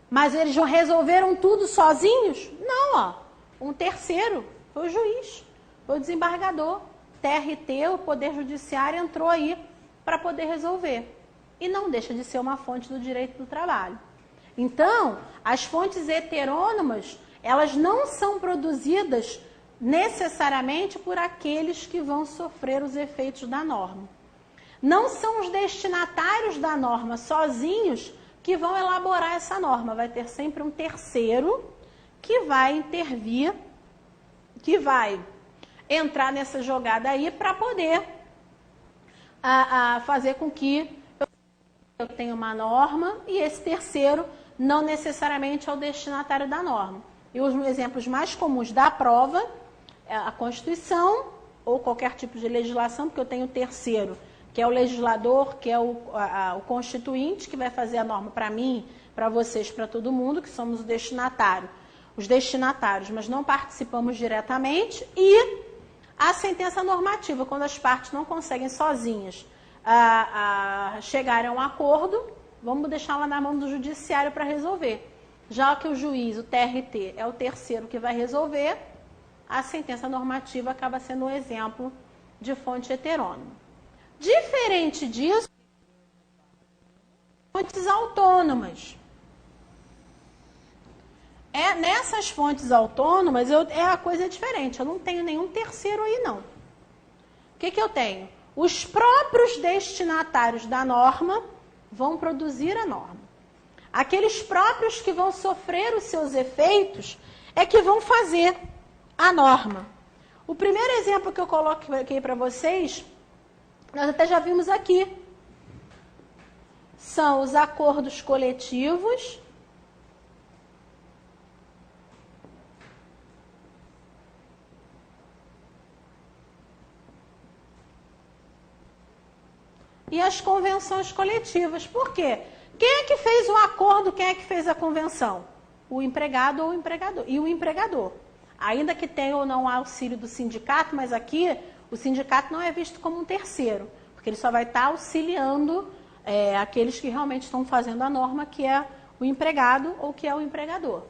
Mas eles resolveram tudo sozinhos? Não, ó. Um terceiro foi o juiz, foi o desembargador. TRT, o Poder Judiciário, entrou aí para poder resolver. e não deixa de ser uma fonte do direito do trabalho. Então, as fontes heterônomas, elas não são produzidas necessariamente por aqueles que vão sofrer os efeitos da norma. Não são os destinatários da norma sozinhos que vão elaborar essa norma. Vai ter sempre um terceiro que vai intervir, que vai entrar nessa jogada aí para poder fazer com que eu tenha uma norma e esse terceiro não necessariamente é o destinatário da norma. E os exemplos mais comuns da prova é a Constituição ou qualquer tipo de legislação, porque eu tenho o terceiro, que é o legislador, que é o constituinte, que vai fazer a norma para mim, para vocês, para todo mundo, que somos os destinatários, mas não participamos diretamente, e a sentença normativa, quando as partes não conseguem sozinhas chegarem a um acordo, vamos deixá-la na mão do judiciário para resolver. Já que o juiz, o TRT, é o terceiro que vai resolver, a sentença normativa acaba sendo um exemplo de fonte heterônoma. Diferente disso, fontes autônomas. Nessas fontes autônomas, a coisa é diferente. Eu não tenho nenhum terceiro aí, não. O que eu tenho? Os próprios destinatários da norma vão produzir a norma. Aqueles próprios que vão sofrer os seus efeitos é que vão fazer a norma. O primeiro exemplo que eu coloquei para vocês, nós até já vimos aqui, são os acordos coletivos e as convenções coletivas. Por quê? Quem é que fez o acordo, quem é que fez a convenção? O empregado ou o empregador. E o empregador. Ainda que tenha ou não auxílio do sindicato, mas aqui o sindicato não é visto como um terceiro, porque ele só vai estar auxiliando aqueles que realmente estão fazendo a norma, que é o empregado ou que é o empregador.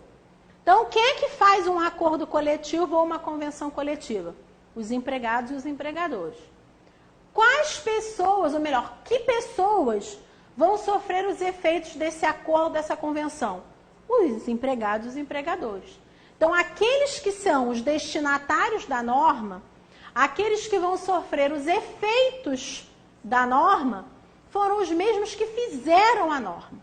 Então, quem é que faz um acordo coletivo ou uma convenção coletiva? Os empregados e os empregadores. Quais pessoas, ou melhor, que pessoas vão sofrer os efeitos desse acordo, dessa convenção? Os empregados e os empregadores. Então, aqueles que são os destinatários da norma, aqueles que vão sofrer os efeitos da norma, foram os mesmos que fizeram a norma.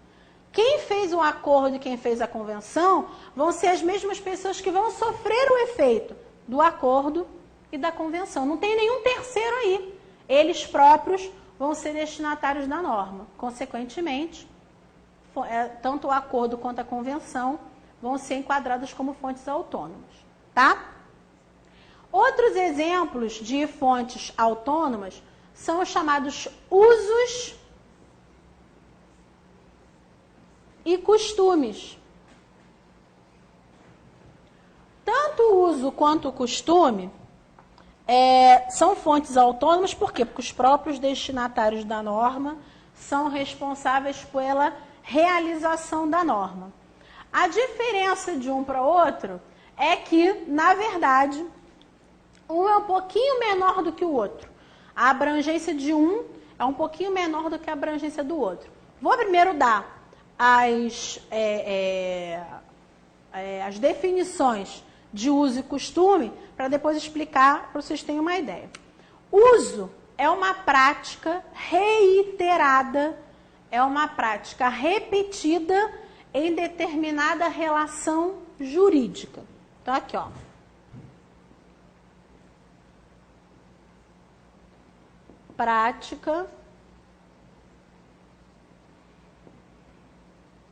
Quem fez o acordo e quem fez a convenção vão ser as mesmas pessoas que vão sofrer o efeito do acordo e da convenção. Não tem nenhum terceiro aí. Eles próprios vão ser destinatários da norma. Consequentemente, tanto o acordo quanto a convenção vão ser enquadrados como fontes autônomas, tá? Outros exemplos de fontes autônomas são os chamados usos e costumes. Tanto o uso quanto o costume são fontes autônomas, por quê? Porque os próprios destinatários da norma são responsáveis pela realização da norma. A diferença de um para outro é que, na verdade, um é um pouquinho menor do que o outro. A abrangência de um é um pouquinho menor do que a abrangência do outro. Vou primeiro dar as definições de uso e costume, para depois explicar, para vocês terem uma ideia. Uso é uma prática reiterada, é uma prática repetida em determinada relação jurídica. Então, aqui, ó. Prática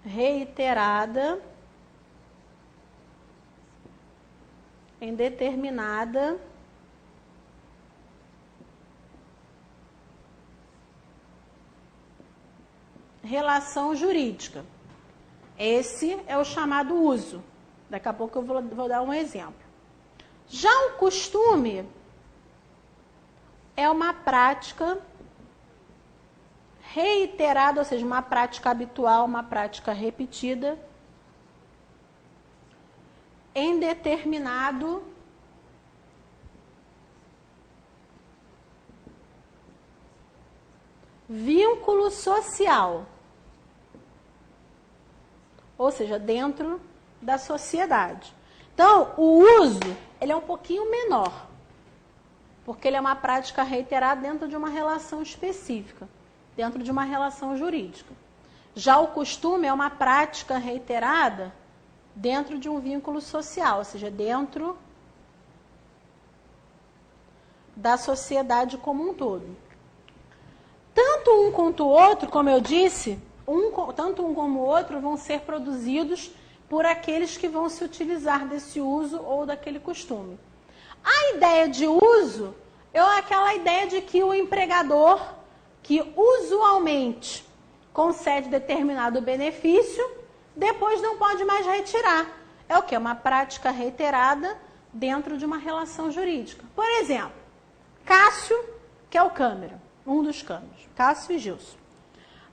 reiterada em determinada relação jurídica. Esse é o chamado uso. Daqui a pouco eu vou dar um exemplo. Já o costume é uma prática reiterada, ou seja, uma prática habitual, uma prática repetida em determinado vínculo social. Ou seja, dentro da sociedade. Então, o uso, ele é um pouquinho menor, porque ele é uma prática reiterada dentro de uma relação específica, dentro de uma relação jurídica. Já o costume é uma prática reiterada dentro de um vínculo social, ou seja, dentro da sociedade como um todo. Tanto um quanto o outro, como eu disse, tanto um como o outro vão ser produzidos por aqueles que vão se utilizar desse uso ou daquele costume. A ideia de uso é aquela ideia de que o empregador, que usualmente concede determinado benefício, depois não pode mais retirar. É o quê? Uma prática reiterada dentro de uma relação jurídica. Por exemplo, Cássio, que é o câmera, um dos câmeras, Cássio e Gilson.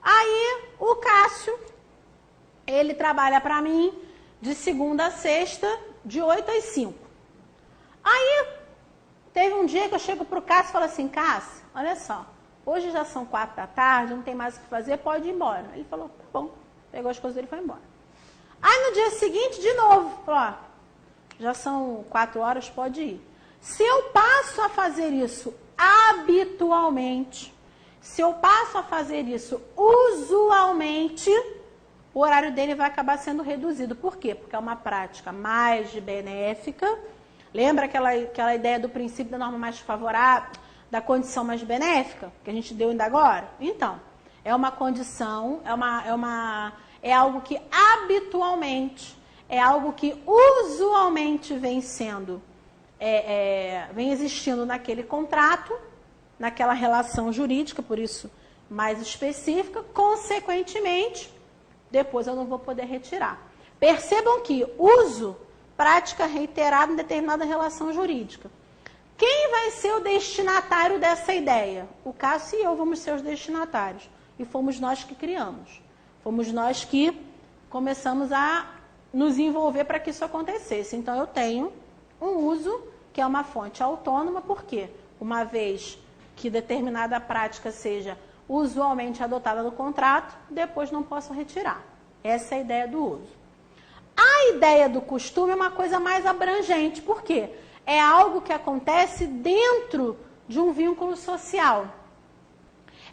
Aí, o Cássio, ele trabalha para mim de segunda a sexta, de 8 às 5. Aí, teve um dia que eu chego pro Cássio e falo assim, Cássio, olha só, hoje já são 4 da tarde, não tem mais o que fazer, pode ir embora. Ele falou, tá bom, pegou as coisas dele e foi embora. Aí, no dia seguinte, de novo, falou, ó, já são 4 horas, pode ir. Se eu passo a fazer isso habitualmente, se eu passo a fazer isso usualmente, o horário dele vai acabar sendo reduzido. Por quê? Porque é uma prática mais benéfica. Lembra aquela ideia do princípio da norma mais favorável, da condição mais benéfica, que a gente deu ainda agora? Então, é uma condição, é algo que habitualmente, é algo que usualmente vem sendo, vem existindo naquele contrato, naquela relação jurídica, por isso mais específica, consequentemente, depois eu não vou poder retirar. Percebam que uso, prática reiterada em determinada relação jurídica. Quem vai ser o destinatário dessa ideia? O Cássio e eu vamos ser os destinatários. E fomos nós que criamos. Fomos nós que começamos a nos envolver para que isso acontecesse. Então, eu tenho um uso que é uma fonte autônoma, por quê? Uma vez que determinada prática seja usualmente adotada no contrato, depois não posso retirar. Essa é a ideia do uso. A ideia do costume é uma coisa mais abrangente, por quê? É algo que acontece dentro de um vínculo social.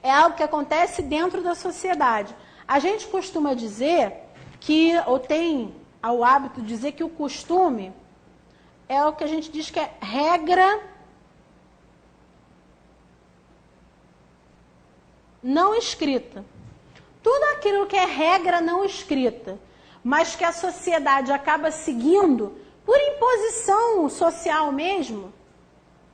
É algo que acontece dentro da sociedade. A gente costuma dizer que, ou tem o hábito de dizer que o costume é o que a gente diz que é regra não escrita. Tudo aquilo que é regra não escrita, mas que a sociedade acaba seguindo por imposição social mesmo,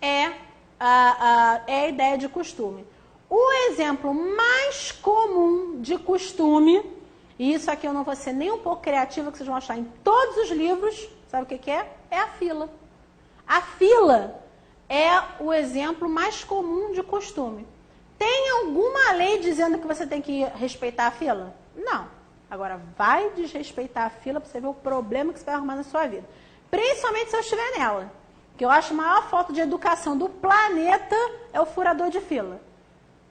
é a ideia de costume. O exemplo mais comum de costume, e isso aqui eu não vou ser nem um pouco criativa, que vocês vão achar em todos os livros, sabe o que é? É a fila. A fila é o exemplo mais comum de costume. Tem alguma lei dizendo que você tem que respeitar a fila? Não. Agora, vai desrespeitar a fila para você ver o problema que você vai arrumar na sua vida. Principalmente se eu estiver nela. Que eu acho a maior falta de educação do planeta é o furador de fila.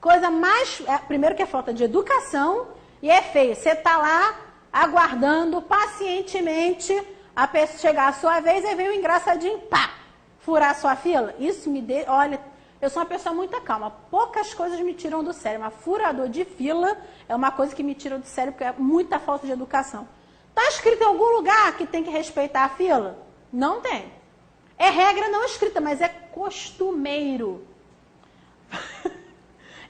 Coisa mais... primeiro que é falta de educação e é feio. Você está lá aguardando pacientemente a pessoa chegar a sua vez e vem o engraçadinho, pá, furar a sua fila. Isso me dê... Olha, eu sou uma pessoa muito calma. Poucas coisas me tiram do sério. Mas furador de fila é uma coisa que me tira do sério porque é muita falta de educação. Está escrito em algum lugar que tem que respeitar a fila? Não tem. É regra não escrita, mas é costumeiro.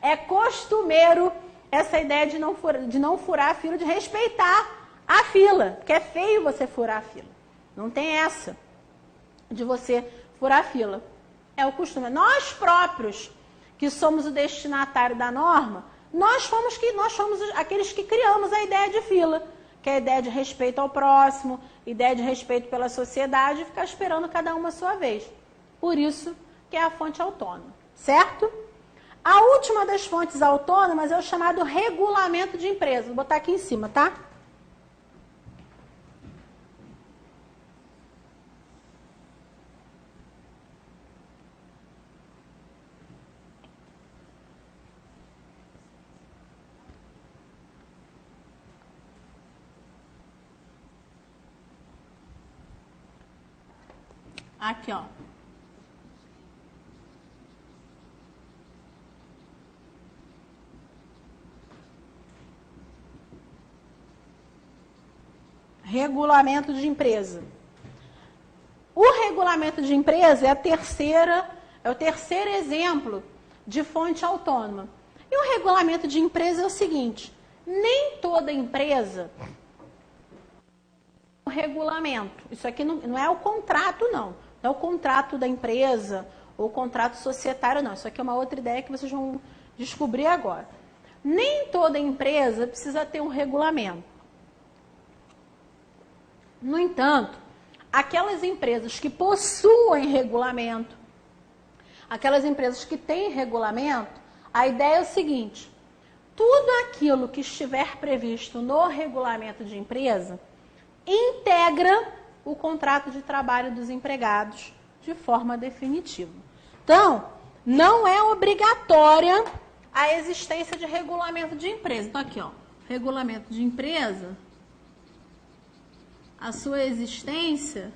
É costumeiro essa ideia de não furar a fila, de respeitar a fila. Porque é feio você furar a fila. Não tem essa de você furar a fila. É o costume. Nós próprios, que somos o destinatário da norma, nós somos aqueles que criamos a ideia de fila, que é a ideia de respeito ao próximo, ideia de respeito pela sociedade e ficar esperando cada uma a sua vez. Por isso que é a fonte autônoma, certo? A última das fontes autônomas é o chamado regulamento de empresa. Vou botar aqui em cima, tá? Aqui, ó. Regulamento de empresa. O regulamento de empresa é o terceiro exemplo de fonte autônoma. E o regulamento de empresa é o seguinte: nem toda empresa tem um regulamento. Isso aqui não é o contrato, não. Não é o contrato da empresa ou o contrato societário, não. Isso aqui é uma outra ideia que vocês vão descobrir agora. Nem toda empresa precisa ter um regulamento. No entanto, aquelas empresas que possuem regulamento, aquelas empresas que têm regulamento, a ideia é o seguinte: tudo aquilo que estiver previsto no regulamento de empresa integra o contrato de trabalho dos empregados de forma definitiva. Então, não é obrigatória a existência de regulamento de empresa. Então, aqui, ó, regulamento de empresa, a sua existência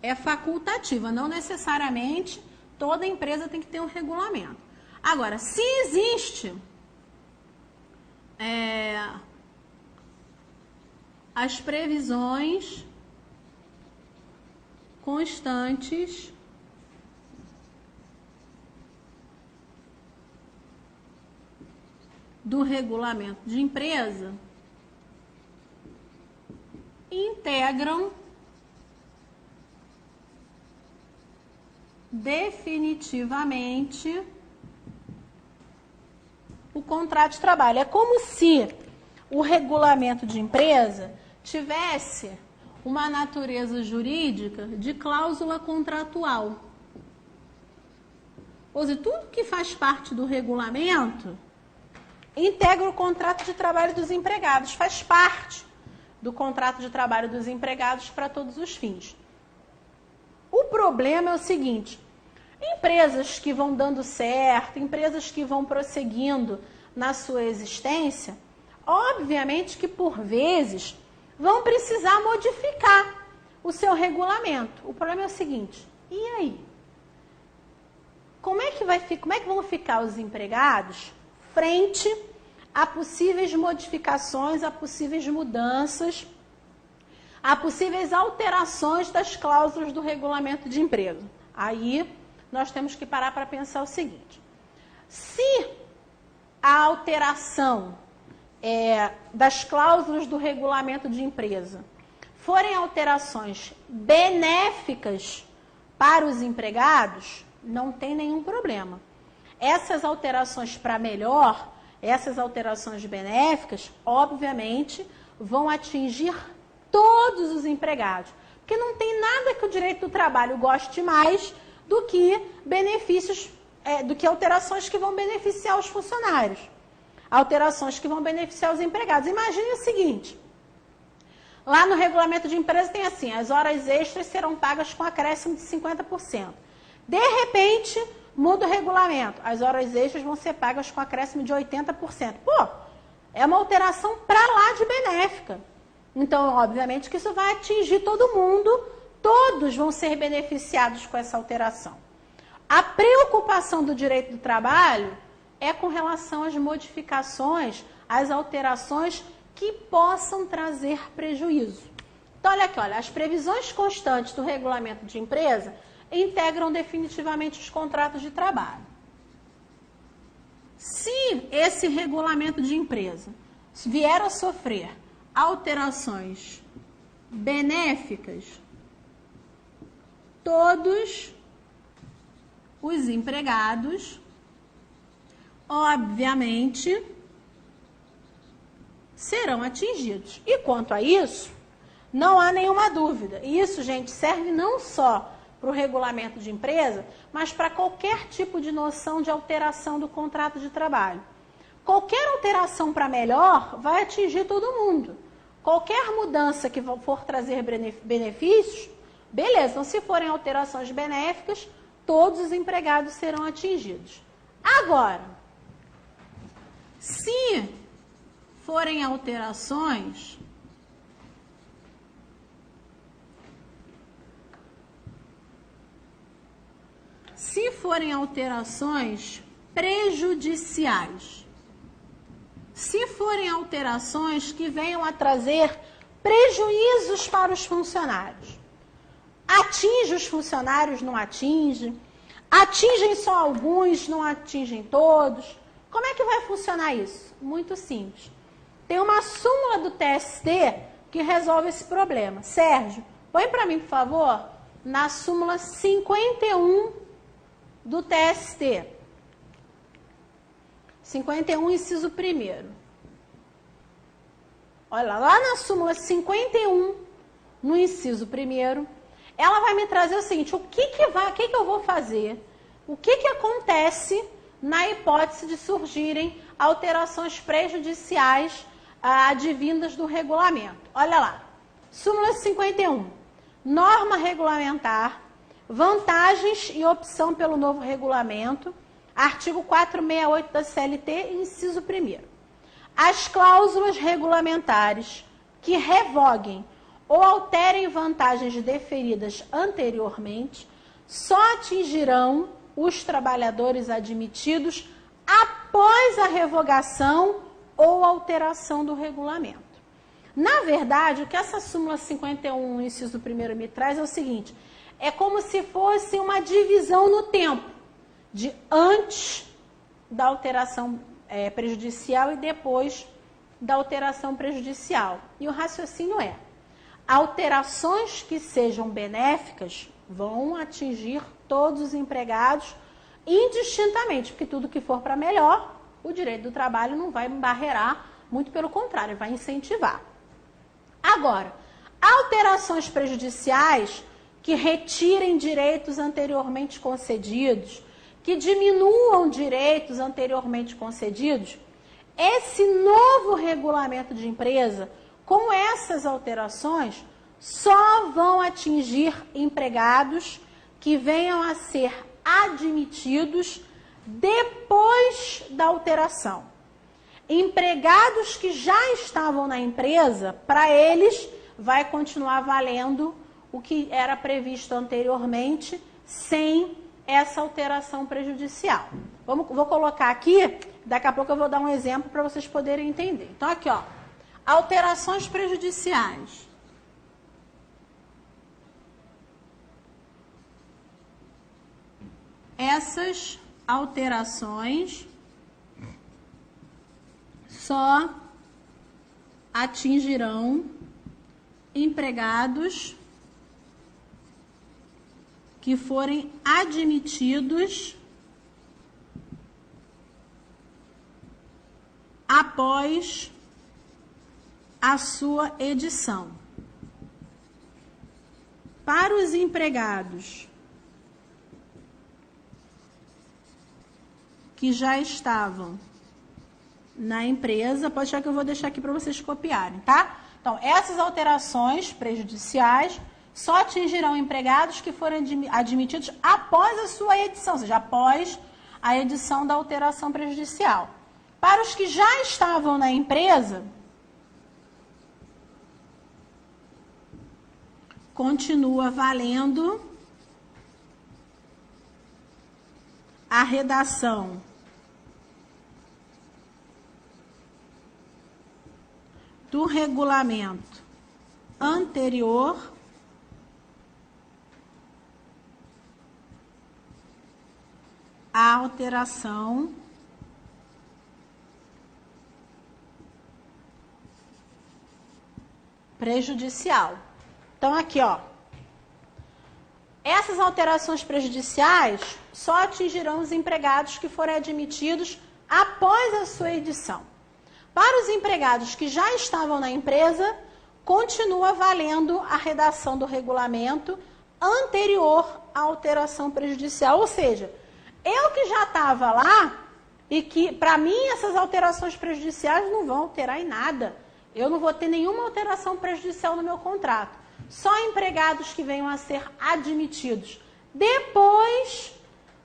é facultativa, não necessariamente toda empresa tem que ter um regulamento. Agora, se existe as previsões constantes do regulamento de empresa, integram definitivamente o contrato de trabalho. É como se o regulamento de empresa tivesse uma natureza jurídica de cláusula contratual. Ou seja, tudo que faz parte do regulamento integra o contrato de trabalho dos empregados, faz parte do contrato de trabalho dos empregados para todos os fins. O problema é o seguinte: empresas que vão dando certo, empresas que vão prosseguindo na sua existência, obviamente que por vezes vão precisar modificar o seu regulamento. O problema é o seguinte: e aí? Como é que vão ficar os empregados frente a possíveis modificações, a possíveis mudanças, a possíveis alterações das cláusulas do regulamento de empresa? Aí nós temos que parar para pensar o seguinte: se a alteração das cláusulas do regulamento de empresa forem alterações benéficas para os empregados, não tem nenhum problema. Essas alterações para melhor, essas alterações benéficas, obviamente, vão atingir todos os empregados. Porque não tem nada que o direito do trabalho goste mais do que benefícios, do que alterações que vão beneficiar os funcionários. Alterações que vão beneficiar os empregados. Imagine o seguinte: lá no regulamento de empresa tem assim: as horas extras serão pagas com acréscimo de 50%. De repente, muda o regulamento: as horas extras vão ser pagas com acréscimo de 80%. Pô, é uma alteração para lá de benéfica. Então, obviamente que isso vai atingir todo mundo, todos vão ser beneficiados com essa alteração. A preocupação do direito do trabalho é com relação às modificações, às alterações que possam trazer prejuízo. Então, olha aqui, olha, as previsões constantes do regulamento de empresa integram definitivamente os contratos de trabalho. Se esse regulamento de empresa vier a sofrer alterações benéficas, todos os empregados, obviamente, serão atingidos. E quanto a isso, não há nenhuma dúvida. E isso, gente, serve não só para o regulamento de empresa, mas para qualquer tipo de noção de alteração do contrato de trabalho. Qualquer alteração para melhor vai atingir todo mundo. Qualquer mudança que for trazer benefícios, beleza. Então, se forem alterações benéficas, todos os empregados serão atingidos. Agora, se forem alterações forem alterações prejudiciais, se forem alterações que venham a trazer prejuízos para os funcionários, atinge os funcionários, não atinge, atingem só alguns, não atingem todos. Como é que vai funcionar isso? Muito simples. Tem uma súmula do TST que resolve esse problema. Sérgio, põe para mim, por favor, na súmula 51 do TST. 51, inciso 1º. Olha lá na súmula 51, no inciso 1º, ela vai me trazer o seguinte: o que eu vou fazer? O que acontece na hipótese de surgirem alterações prejudiciais advindas do regulamento? Olha lá, súmula 51, norma regulamentar, vantagens e opção pelo novo regulamento, artigo 468 da CLT, inciso 1º. As cláusulas regulamentares que revoguem ou alterem vantagens deferidas anteriormente só atingirão os trabalhadores admitidos após a revogação ou alteração do regulamento. Na verdade, o que essa súmula 51, inciso 1º, me traz é o seguinte: é como se fosse uma divisão no tempo, de antes da alteração prejudicial e depois da alteração prejudicial. E o raciocínio é: alterações que sejam benéficas vão atingir todos os empregados indistintamente, porque tudo que for para melhor, o direito do trabalho não vai barrerar, muito pelo contrário, vai incentivar. Agora, alterações prejudiciais que retirem direitos anteriormente concedidos, que diminuam direitos anteriormente concedidos, esse novo regulamento de empresa, com essas alterações, só vão atingir empregados que venham a ser admitidos depois da alteração. Empregados que já estavam na empresa, para eles vai continuar valendo o que era previsto anteriormente, sem essa alteração prejudicial. Vou colocar aqui, daqui a pouco eu vou dar um exemplo para vocês poderem entender. Então aqui, ó, alterações prejudiciais. Essas alterações só atingirão empregados que forem admitidos após a sua edição. Para os empregados que já estavam na empresa, pode deixar que eu vou deixar aqui para vocês copiarem, tá? Então, essas alterações prejudiciais só atingirão empregados que forem admitidos após a sua edição, ou seja, após a edição da alteração prejudicial. Para os que já estavam na empresa, continua valendo a redação do regulamento anterior à alteração prejudicial. Então, aqui, ó, essas alterações prejudiciais só atingirão os empregados que forem admitidos após a sua edição. Para os empregados que já estavam na empresa, continua valendo a redação do regulamento anterior à alteração prejudicial. Ou seja, eu que já estava lá e que, para mim, essas alterações prejudiciais não vão alterar em nada. Eu não vou ter nenhuma alteração prejudicial no meu contrato. Só empregados que venham a ser admitidos depois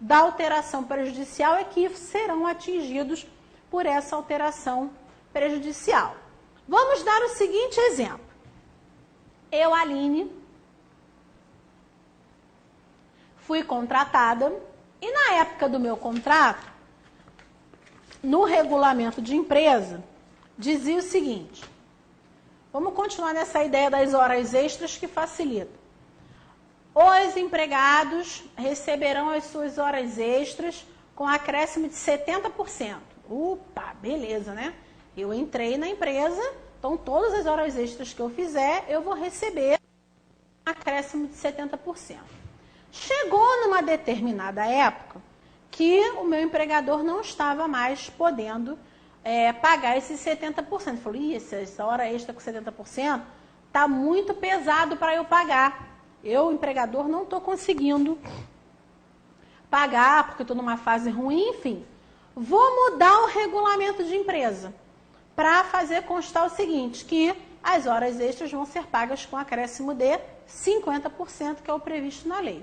da alteração prejudicial é que serão atingidos por essa alteração prejudicial. Vamos dar o seguinte exemplo. Eu, Aline, fui contratada E na época do meu contrato, no regulamento de empresa, dizia o seguinte, vamos continuar nessa ideia das horas extras que facilita. Os empregados receberão as suas horas extras com acréscimo de 70%. Opa, beleza, né? Eu entrei na empresa, então todas as horas extras que eu fizer, eu vou receber um acréscimo de 70%. Chegou numa determinada época que o meu empregador não estava mais podendo pagar esses 70%. Falou, essa hora extra com 70% está muito pesado para eu pagar. Eu, empregador, não estou conseguindo pagar porque estou numa fase ruim, enfim. Vou mudar o regulamento de empresa para fazer constar o seguinte, que as horas extras vão ser pagas com acréscimo de 50%, que é o previsto na lei.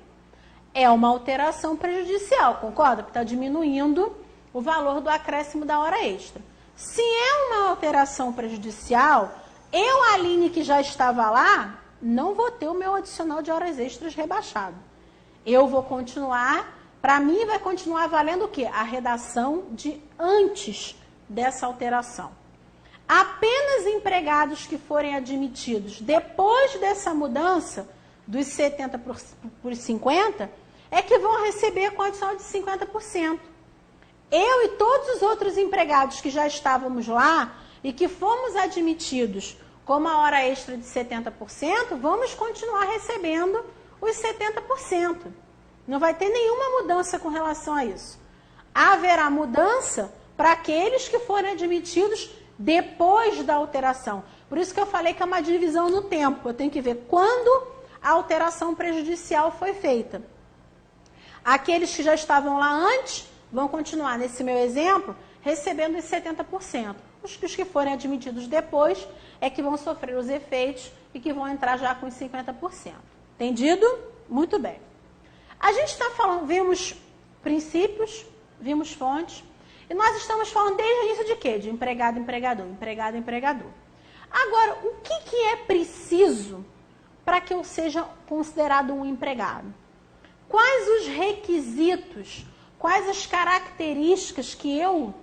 É uma alteração prejudicial, concorda? Porque está diminuindo o valor do acréscimo da hora extra. Se é uma alteração prejudicial, eu, Aline, que já estava lá, não vou ter o meu adicional de horas extras rebaixado. Eu vou continuar, para mim vai continuar valendo o quê? A redação de antes dessa alteração. Apenas empregados que forem admitidos depois dessa mudança, dos 70 por 50, é que vão receber com adicional de 50%. Eu e todos os outros empregados que já estávamos lá e que fomos admitidos com uma hora extra de 70%, vamos continuar recebendo os 70%. Não vai ter nenhuma mudança com relação a isso. Haverá mudança para aqueles que forem admitidos depois da alteração. Por isso que eu falei que é uma divisão no tempo. Eu tenho que ver quando a alteração prejudicial foi feita. Aqueles que já estavam lá antes vão continuar, nesse meu exemplo, recebendo os 70%. Os que forem admitidos depois é que vão sofrer os efeitos e que vão entrar já com os 50%. Entendido? Muito bem. A gente está falando, vimos princípios, vimos fontes, e nós estamos falando desde o início de quê? De empregado, empregador, empregado, empregador. Agora, o que é preciso para que eu seja considerado um empregado? Quais os requisitos, quais as características que eu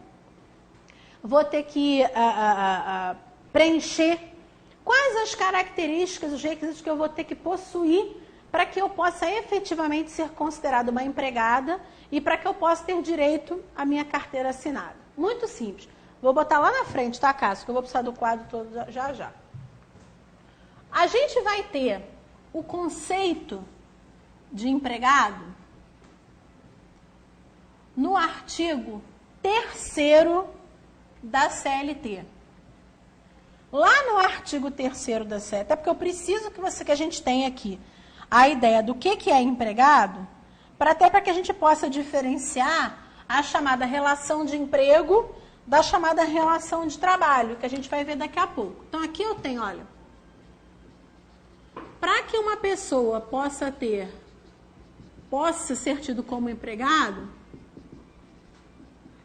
vou ter que preencher? Quais as características, os requisitos que eu vou ter que possuir para que eu possa efetivamente ser considerada uma empregada e para que eu possa ter direito à minha carteira assinada? Muito simples. Vou botar lá na frente, tá, Cássio? Que eu vou precisar do quadro todo já. A gente vai ter o conceito de empregado no artigo 3º da CLT. Lá no artigo 3º da CLT, até porque eu preciso que a gente tenha aqui a ideia do que é empregado, até para que a gente possa diferenciar a chamada relação de emprego da chamada relação de trabalho, que a gente vai ver daqui a pouco. Então, aqui eu tenho, olha, para que uma pessoa possa ser tido como empregado,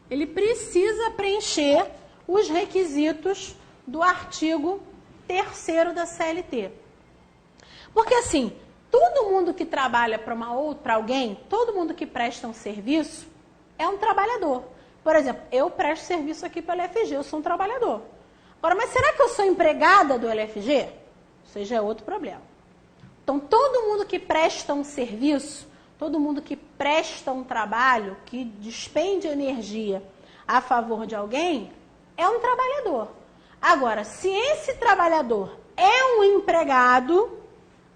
ele precisa preencher os requisitos do artigo 3º da CLT. Porque assim, todo mundo que trabalha para alguém, todo mundo que presta um serviço, é um trabalhador. Por exemplo, eu presto serviço aqui pelo LFG, eu sou um trabalhador. Agora, mas será que eu sou empregada do LFG? Isso já é outro problema. Então, todo mundo que presta um serviço, todo mundo que presta um trabalho, que despende energia a favor de alguém, é um trabalhador. Agora, se esse trabalhador é um empregado,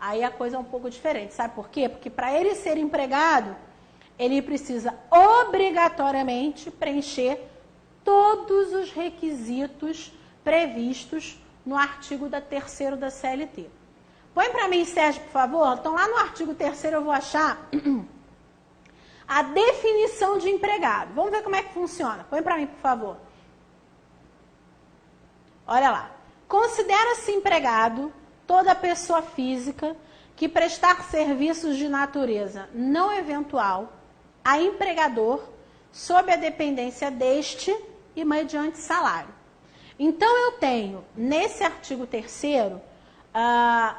aí a coisa é um pouco diferente. Sabe por quê? Porque para ele ser empregado, ele precisa obrigatoriamente preencher todos os requisitos previstos no artigo 3º da CLT. Põe para mim, Sérgio, por favor. Então, lá no artigo 3º eu vou achar a definição de empregado. Vamos ver como é que funciona. Põe para mim, por favor. Olha lá. Considera-se empregado toda pessoa física que prestar serviços de natureza não eventual a empregador sob a dependência deste e mediante salário. Então, eu tenho, nesse artigo 3º,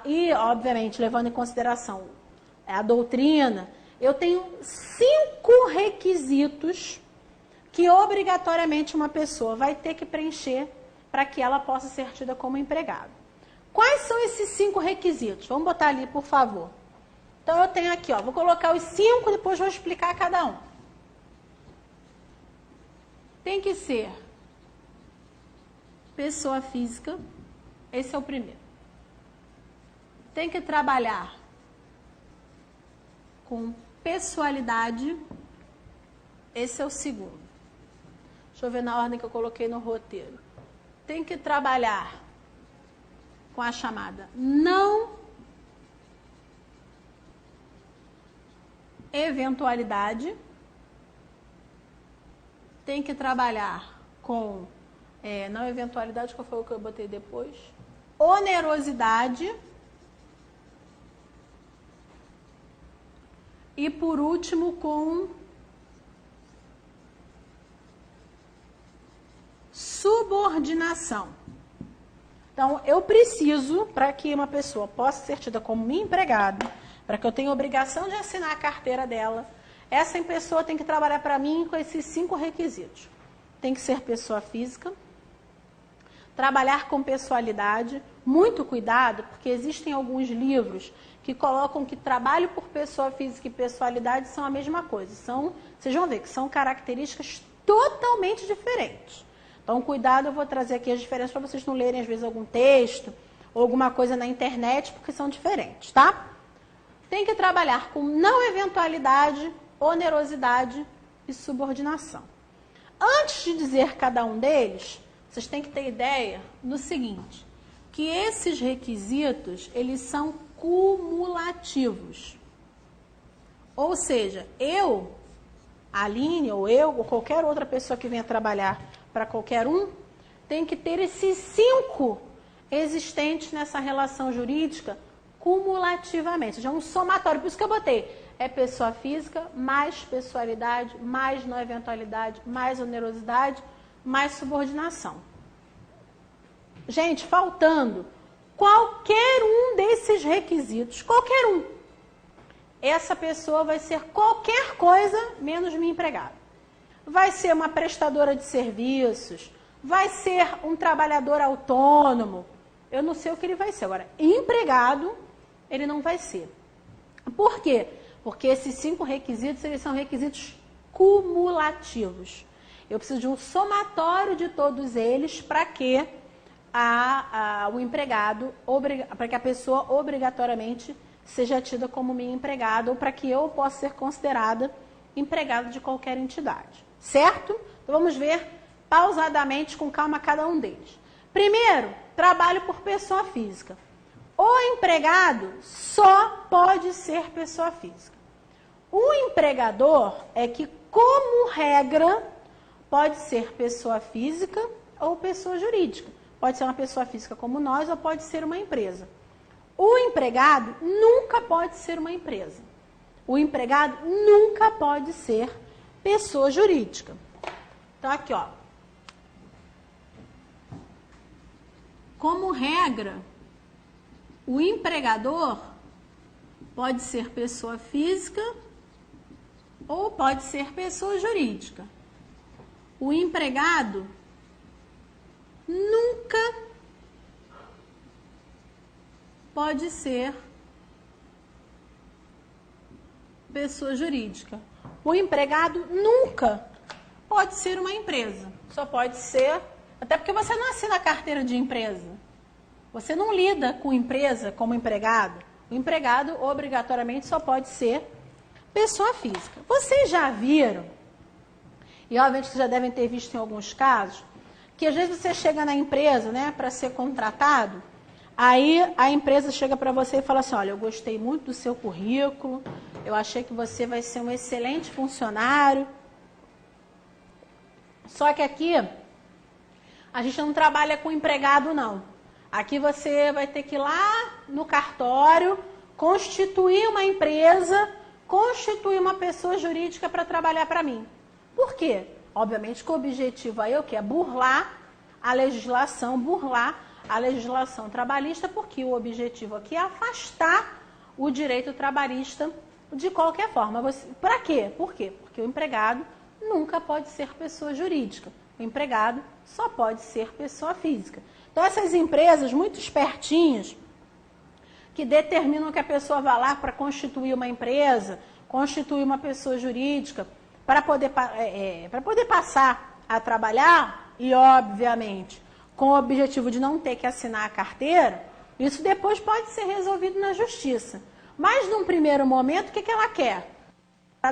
e, obviamente, levando em consideração a doutrina eu tenho 5 requisitos que obrigatoriamente uma pessoa vai ter que preencher para que ela possa ser tida como empregado. Quais são esses 5 requisitos? Vamos botar ali, por favor. Então, eu tenho aqui, ó, vou colocar os 5, depois vou explicar cada um. Tem que ser pessoa física, esse é o primeiro. Tem que trabalhar com pessoalidade, esse é o segundo. Deixa eu ver na ordem que eu coloquei no roteiro. Tem que trabalhar com a chamada não eventualidade. Tem que trabalhar com não eventualidade, qual foi o que eu botei depois? Onerosidade. E por último, com subordinação. Então, eu preciso, para que uma pessoa possa ser tida como minha empregada, para que eu tenha obrigação de assinar a carteira dela, essa pessoa tem que trabalhar para mim com esses 5 requisitos. Tem que ser pessoa física, trabalhar com pessoalidade, muito cuidado, porque existem alguns livros que colocam que trabalho por pessoa física e pessoalidade são a mesma coisa. Vocês vão ver que são características totalmente diferentes. Então, cuidado, eu vou trazer aqui as diferenças para vocês não lerem, às vezes, algum texto ou alguma coisa na internet, porque são diferentes, tá? Tem que trabalhar com não eventualidade, onerosidade e subordinação. Antes de dizer cada um deles, vocês têm que ter ideia do seguinte, que esses requisitos, eles são cumulativos. Ou seja, eu, Aline, ou eu, ou qualquer outra pessoa que venha trabalhar para qualquer um, tem que ter esses 5 existentes nessa relação jurídica cumulativamente, ou seja, um somatório. Por isso que eu botei, é pessoa física, mais pessoalidade, mais não eventualidade, mais onerosidade, mais subordinação. Gente, faltando qualquer um desses requisitos, qualquer um, essa pessoa vai ser qualquer coisa menos minha empregada. Vai ser uma prestadora de serviços, vai ser um trabalhador autônomo, eu não sei o que ele vai ser. Agora, empregado, ele não vai ser. Por quê? Porque esses 5 requisitos, eles são requisitos cumulativos. Eu preciso de um somatório de todos eles para que o empregado, para que a pessoa obrigatoriamente seja tida como minha empregada ou para que eu possa ser considerada empregada de qualquer entidade. Certo? Então vamos ver pausadamente, com calma, cada um deles. Primeiro, trabalho por pessoa física. O empregado só pode ser pessoa física. O empregador é que, como regra, pode ser pessoa física ou pessoa jurídica. Pode ser uma pessoa física como nós ou pode ser uma empresa. O empregado nunca pode ser uma empresa. O empregado nunca pode ser pessoa jurídica. Então, aqui, ó. Como regra, o empregador pode ser pessoa física ou pode ser pessoa jurídica. O empregado nunca pode ser pessoa jurídica. O empregado nunca pode ser uma empresa. Só pode ser, até porque você não assina a carteira de empresa. Você não lida com empresa como empregado. O empregado, obrigatoriamente, só pode ser pessoa física. Vocês já viram, e obviamente vocês já devem ter visto em alguns casos, que às vezes você chega na empresa, né, para ser contratado, aí a empresa chega para você e fala assim, olha, eu gostei muito do seu currículo, eu achei que você vai ser um excelente funcionário, só que aqui a gente não trabalha com empregado, não. Aqui você vai ter que ir lá no cartório, constituir uma empresa, constituir uma pessoa jurídica para trabalhar para mim. Por quê? Obviamente que o objetivo aí é o quê? É burlar a legislação trabalhista, porque o objetivo aqui é afastar o direito trabalhista de qualquer forma. Para quê? Por quê? Porque o empregado nunca pode ser pessoa jurídica. O empregado só pode ser pessoa física. Então, essas empresas muito espertinhas, que determinam que a pessoa vá lá para constituir uma empresa, constituir uma pessoa jurídica, para poder passar a trabalhar, e obviamente com o objetivo de não ter que assinar a carteira, isso depois pode ser resolvido na justiça. Mas num primeiro momento, o que ela quer?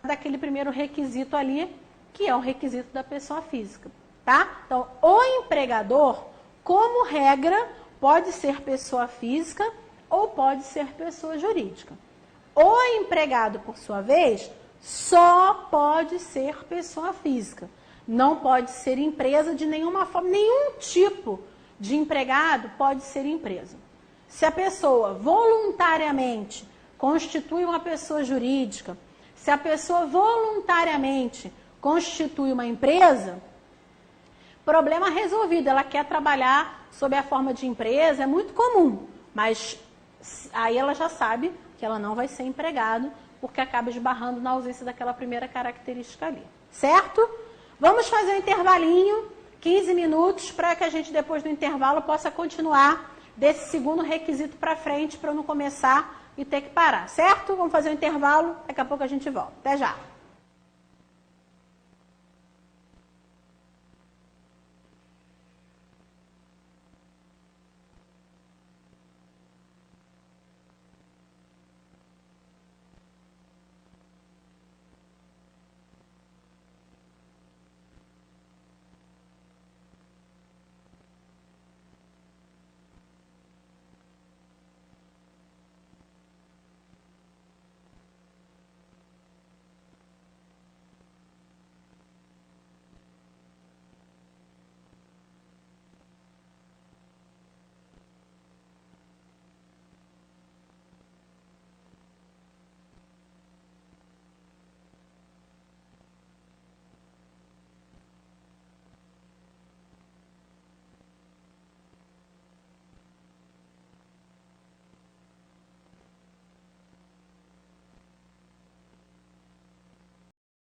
Daquele primeiro requisito ali, que é o requisito da pessoa física. Tá? Então, o empregador, como regra, pode ser pessoa física ou pode ser pessoa jurídica. O empregado, por sua vez, só pode ser pessoa física. Não pode ser empresa de nenhuma forma, nenhum tipo de empregado pode ser empresa. Se a pessoa voluntariamente constitui uma pessoa jurídica, se a pessoa voluntariamente constitui uma empresa, problema resolvido. Ela quer trabalhar sob a forma de empresa, é muito comum, mas aí ela já sabe que ela não vai ser empregado, porque acaba esbarrando na ausência daquela primeira característica ali. Certo? Vamos fazer um intervalinho, 15 minutos, para que a gente, depois do intervalo, possa continuar desse segundo requisito para frente, para eu não começar e ter que parar. Certo? Vamos fazer um intervalo, daqui a pouco a gente volta. Até já!